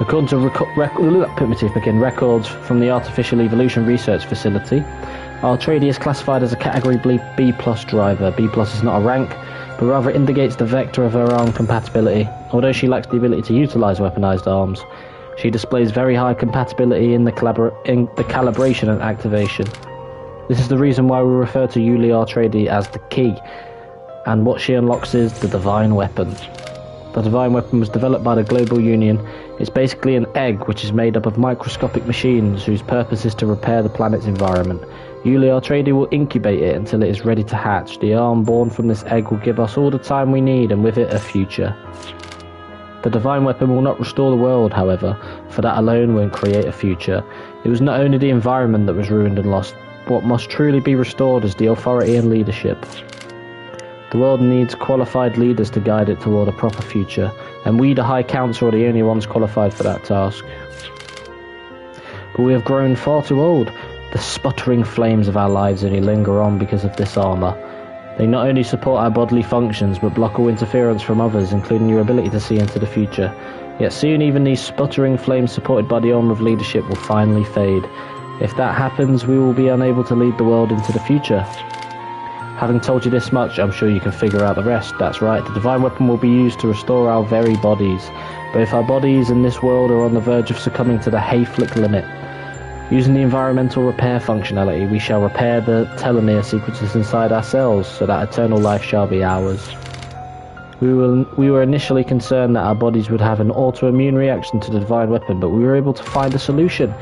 According to records from the Artificial Evolution Research Facility, Artrady is classified as a Category B+ driver. B+ is not a rank, but rather indicates the vector of her arm compatibility. Although she lacks the ability to utilize weaponized arms, she displays very high compatibility in the calibration and activation. This is the reason why we refer to Yuli Artrady as the Key, and what she unlocks is the Divine Weapon. The Divine Weapon was developed by the Global Union. It's basically an egg which is made up of microscopic machines whose purpose is to repair the planet's environment. Yuli Artrady will incubate it until it is ready to hatch. The arm born from this egg will give us all the time we need, and with it a future. The Divine Weapon will not restore the world, however, for that alone won't create a future. It was not only the environment that was ruined and lost. What must truly be restored is the authority and leadership. The world needs qualified leaders to guide it toward a proper future, and we, the High Council, are the only ones qualified for that task. But we have grown far too old. The sputtering flames of our lives only linger on because of this armor. They not only support our bodily functions, but block all interference from others, including your ability to see into the future. Yet soon even these sputtering flames supported by the armor of leadership will finally fade. If that happens, we will be unable to lead the world into the future. Having told you this much, I'm sure you can figure out the rest. That's right, the Divine Weapon will be used to restore our very bodies. Both our bodies and this world are on the verge of succumbing to the Hayflick limit. Using the environmental repair functionality, we shall repair the telomere sequences inside our cells, so that eternal life shall be ours. We were initially concerned that our bodies would have an autoimmune reaction to the Divine Weapon, but we were able to find a solution.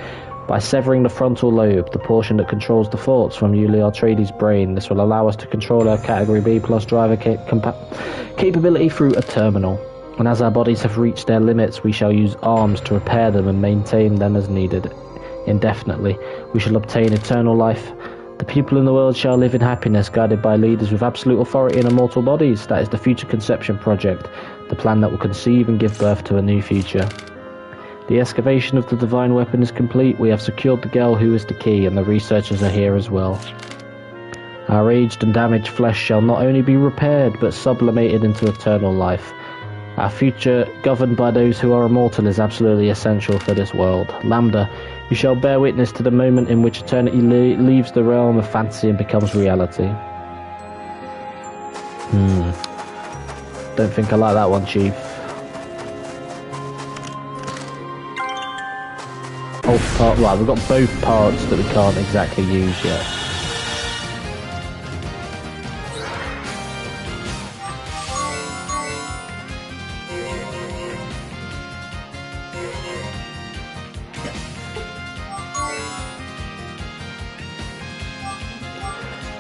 By severing the frontal lobe, the portion that controls the thoughts from Yuli Atreides' brain, this will allow us to control our Category B+ driver capability through a terminal. And as our bodies have reached their limits, we shall use arms to repair them and maintain them as needed. Indefinitely, we shall obtain eternal life. The people in the world shall live in happiness, guided by leaders with absolute authority and immortal bodies. That is the Future Conception Project, the plan that will conceive and give birth to a new future. The excavation of the divine weapon is complete. We have secured the girl who is the key, and the researchers are here as well. Our aged and damaged flesh shall not only be repaired, but sublimated into eternal life. Our future, governed by those who are immortal, is absolutely essential for this world. Lambda, you shall bear witness to the moment in which eternity leaves the realm of fantasy and becomes reality. Don't think I like that one, Chief. Right, we've got both parts that we can't exactly use yet.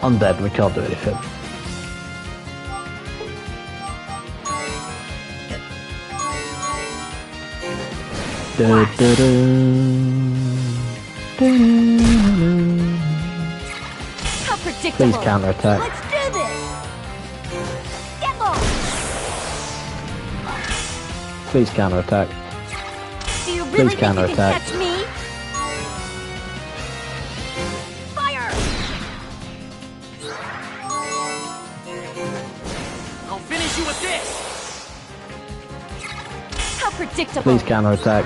Undead, we can't do anything.
How predictable.
Please counterattack.
Let's do this. Demo.
Please counterattack.
Do you really
Please
think you can
counterattack.
catch me? Fire!
I'll finish you with this!
How predictable.
Please counterattack.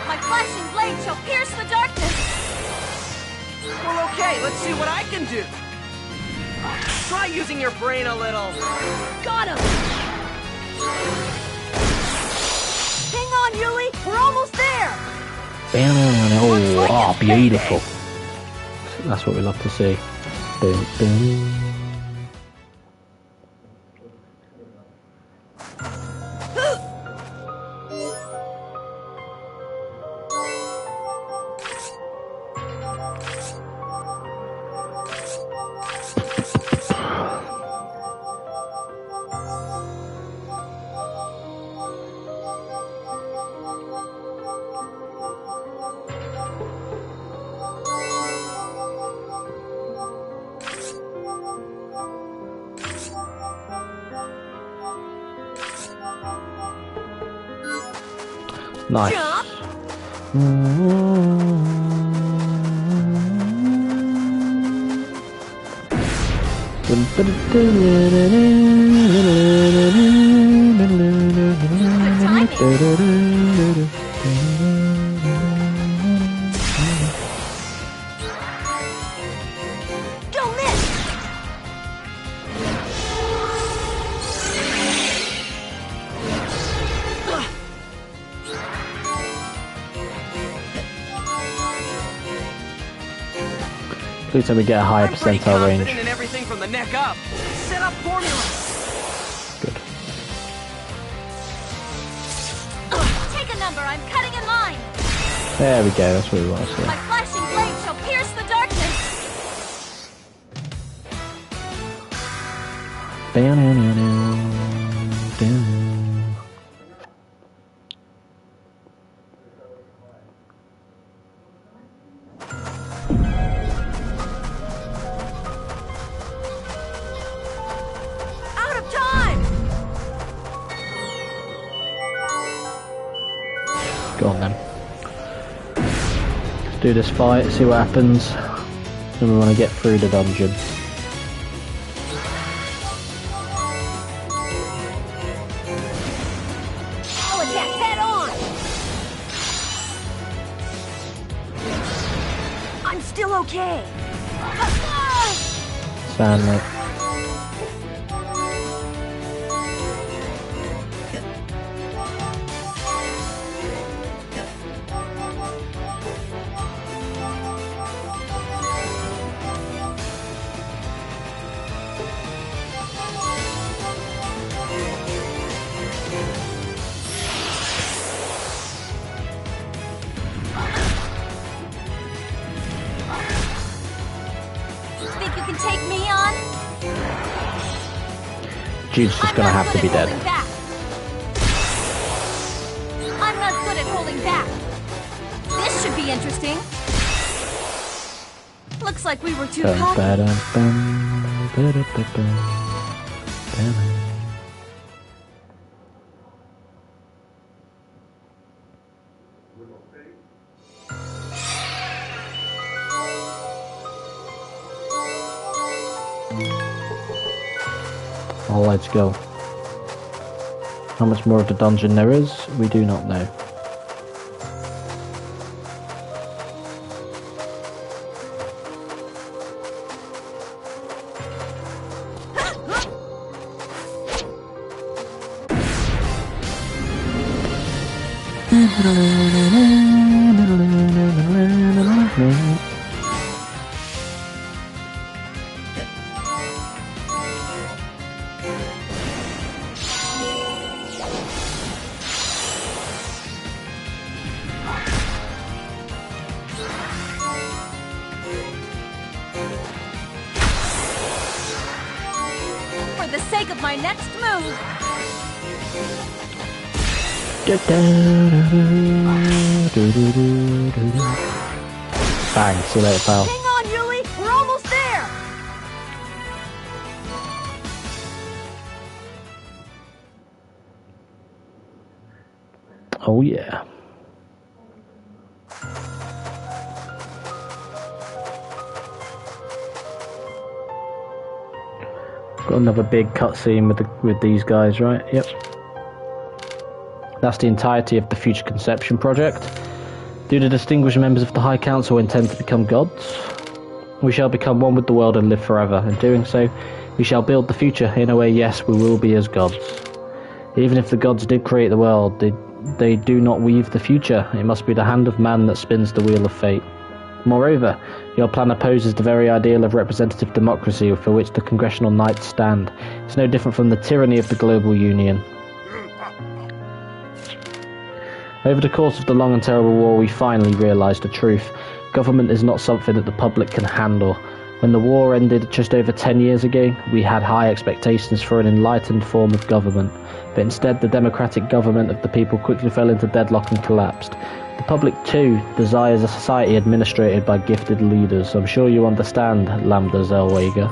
My flashing blade shall pierce the darkness.
Well, okay, let's see what I can do. Try using your brain a little.
Got him. Hang on, Yuli. We're almost there.
Oh, beautiful. That's what we love to see. Boom, boom. Nice.
Jump. Don't miss.
Please tell me get a higher
I'm pretty
percentile
confident
range.
in everything from the neck up. Set up formula.
Good.
Take a number, I'm cutting in line.
There we go, that's what we want to see.
My flashing blade shall pierce the darkness.
Out of time.
Go on then. Let's do this fight, see what happens. And we want to get through the dungeon.
I'll attack head on. I'm still okay.
Stanley. Jude's just gonna have to be dead.
I'm not good at holding back. This should be interesting. Looks like we were too cocky.
Oh, let's go. How much more of the dungeon there is, we do not know.
For the sake of my next move.
Bang, see you later, pal.
Hang on, Yui! We're almost there!
Oh yeah. Got another big cutscene with these guys, right? Yep. That's the entirety of the Future Conception project. Do the distinguished members of the High Council intend to become gods? We shall become one with the world and live forever. In doing so, we shall build the future. In a way, yes, we will be as gods. Even if the gods did create the world, they do not weave the future. It must be the hand of man that spins the wheel of fate. Moreover, your plan opposes the very ideal of representative democracy for which the Congressional Knights stand. It's no different from the tyranny of the Global Union. Over the course of the long and terrible war, we finally realised the truth. Government is not something that the public can handle. When the war ended just over 10 years ago, we had high expectations for an enlightened form of government. But instead, the democratic government of the people quickly fell into deadlock and collapsed. The public, too, desires a society administrated by gifted leaders. I'm sure you understand, Lambda Zellweger.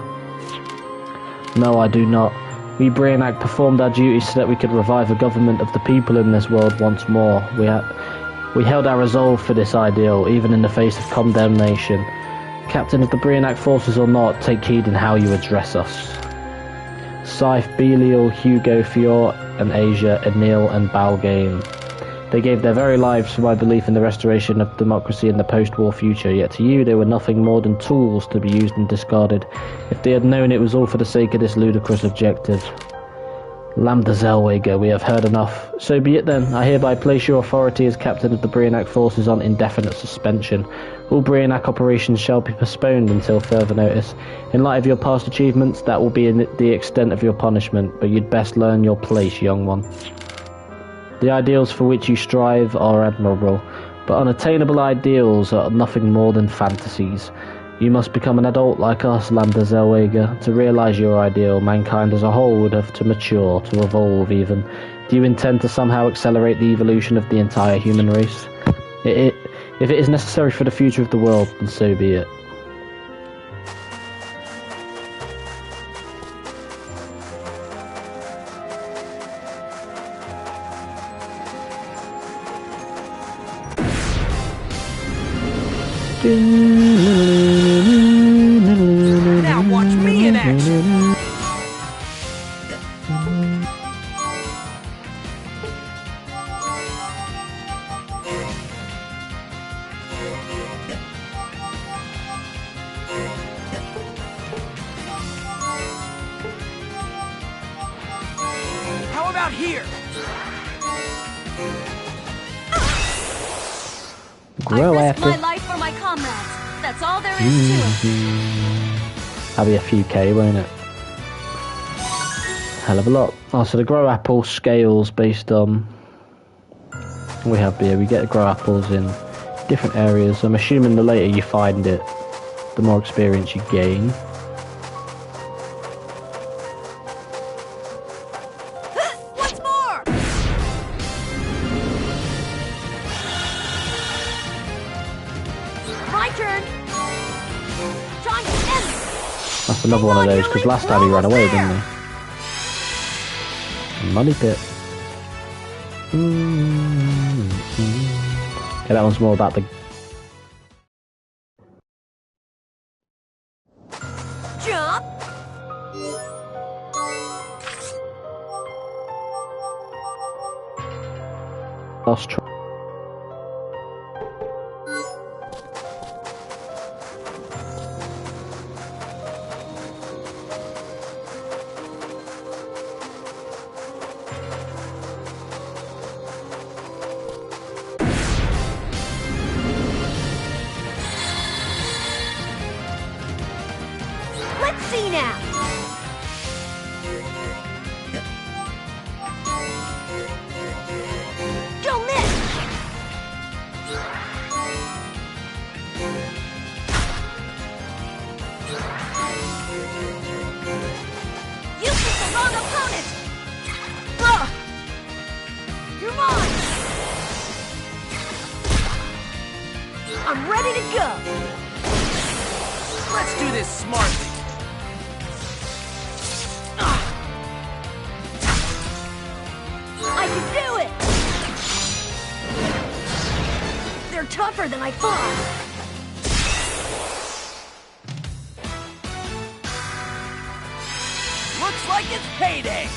No, I do not. We Brainiac performed our duties so that we could revive a government of the people in this world once more. We held our resolve for this ideal, even in the face of condemnation. Captain of the Brainiac forces or not, take heed in how you address us. Scythe, Belial, Hugo, Fior, and Asia, Enil, and Balgain. They gave their very lives for my belief in the restoration of democracy in the post-war future, yet to you they were nothing more than tools to be used and discarded. If they had known it was all for the sake of this ludicrous objective. Lambda Zellweger, we have heard enough. So be it then. I hereby place your authority as captain of the Brainiac forces on indefinite suspension. All Brainiac operations shall be postponed until further notice. In light of your past achievements, that will be the extent of your punishment, but you'd best learn your place, young one. The ideals for which you strive are admirable, but unattainable ideals are nothing more than fantasies. You must become an adult like us, Lambda Zellweger. To realise your ideal, mankind as a whole would have to mature, to evolve even. Do you intend to somehow accelerate the evolution of the entire human race? If it is necessary for the future of the world, then so be it.
Now watch me in action! How about here?
Grow
I
after.
risked my life for my comrades. That's all there is to it.
That'll be a few K, won't it? Hell of a lot. Oh, so the grow apple scales based on... We have beer. We get the grow apples in different areas. I'm assuming the later you find it, the more experience you gain.
turn. Time to end it.
That's another one of those, because last time he ran away, didn't he? Money pit. Okay, that one's more about the...
Jump!
Lost track.
Let's see now! Don't miss! You picked the wrong opponent! Ugh! You're mine! I'm ready to go!
Let's do this smartly.
I can do it! They're tougher than I thought!
Looks like it's payday.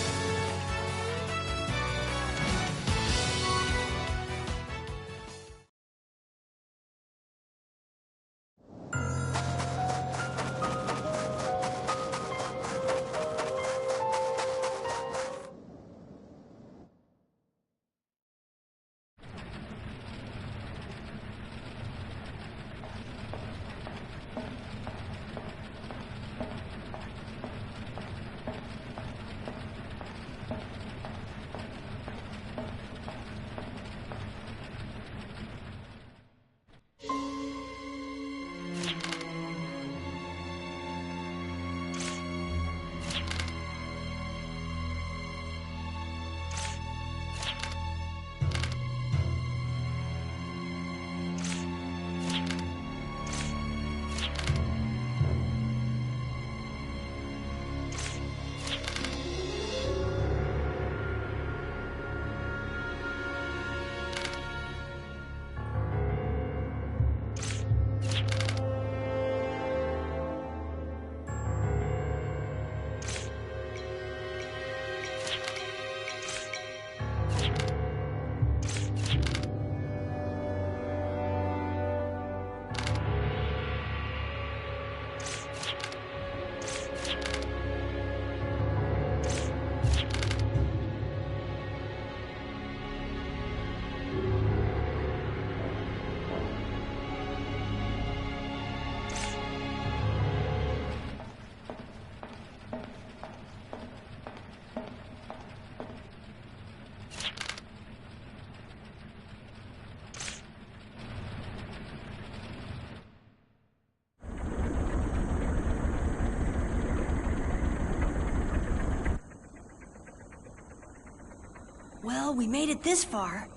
Well, we made it this far.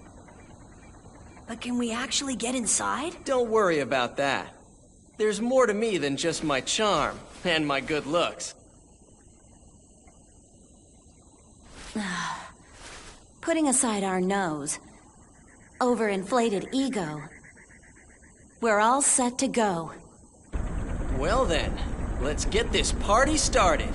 But can we actually get inside?
Don't worry about that. There's more to me than just my charm and my good looks.
Putting aside our nose, overinflated ego, we're all set to go.
Well then, let's get this party started.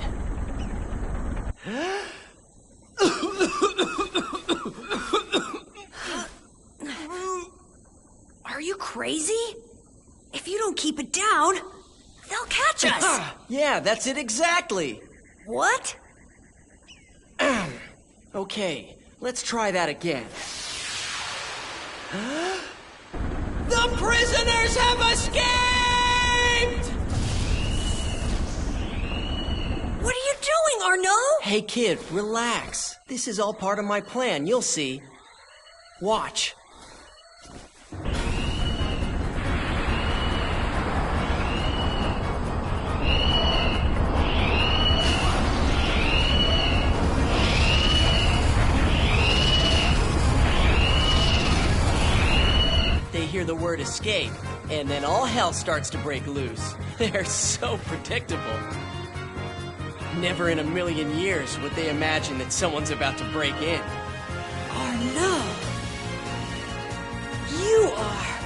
Are you crazy? If you don't keep it down, they'll catch us!
Yeah, that's it exactly.
What?
Okay, let's try that again. The prisoners have escaped!
What are you doing, Arnaud?
Hey kid, relax. This is all part of my plan, you'll see. Watch. They hear the word escape, And then all hell starts to break loose. They're so predictable. Never in a million years would they imagine that someone's about to break in.
Arnaud! You are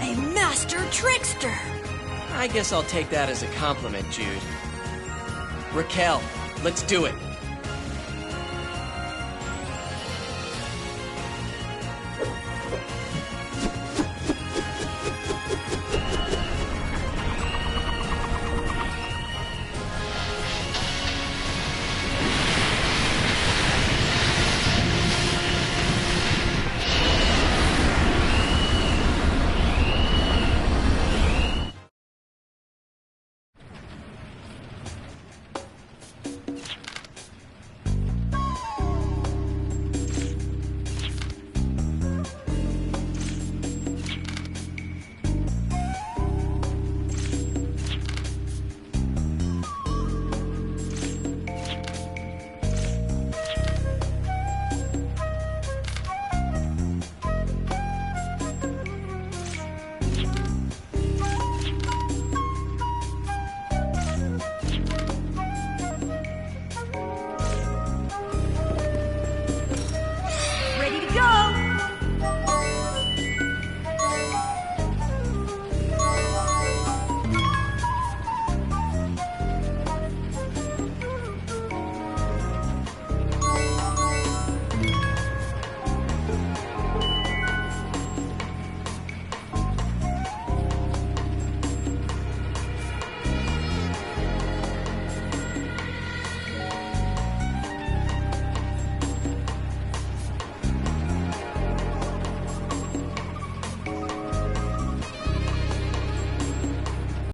a master trickster!
I guess I'll take that as a compliment, Jude. Raquel, let's do it.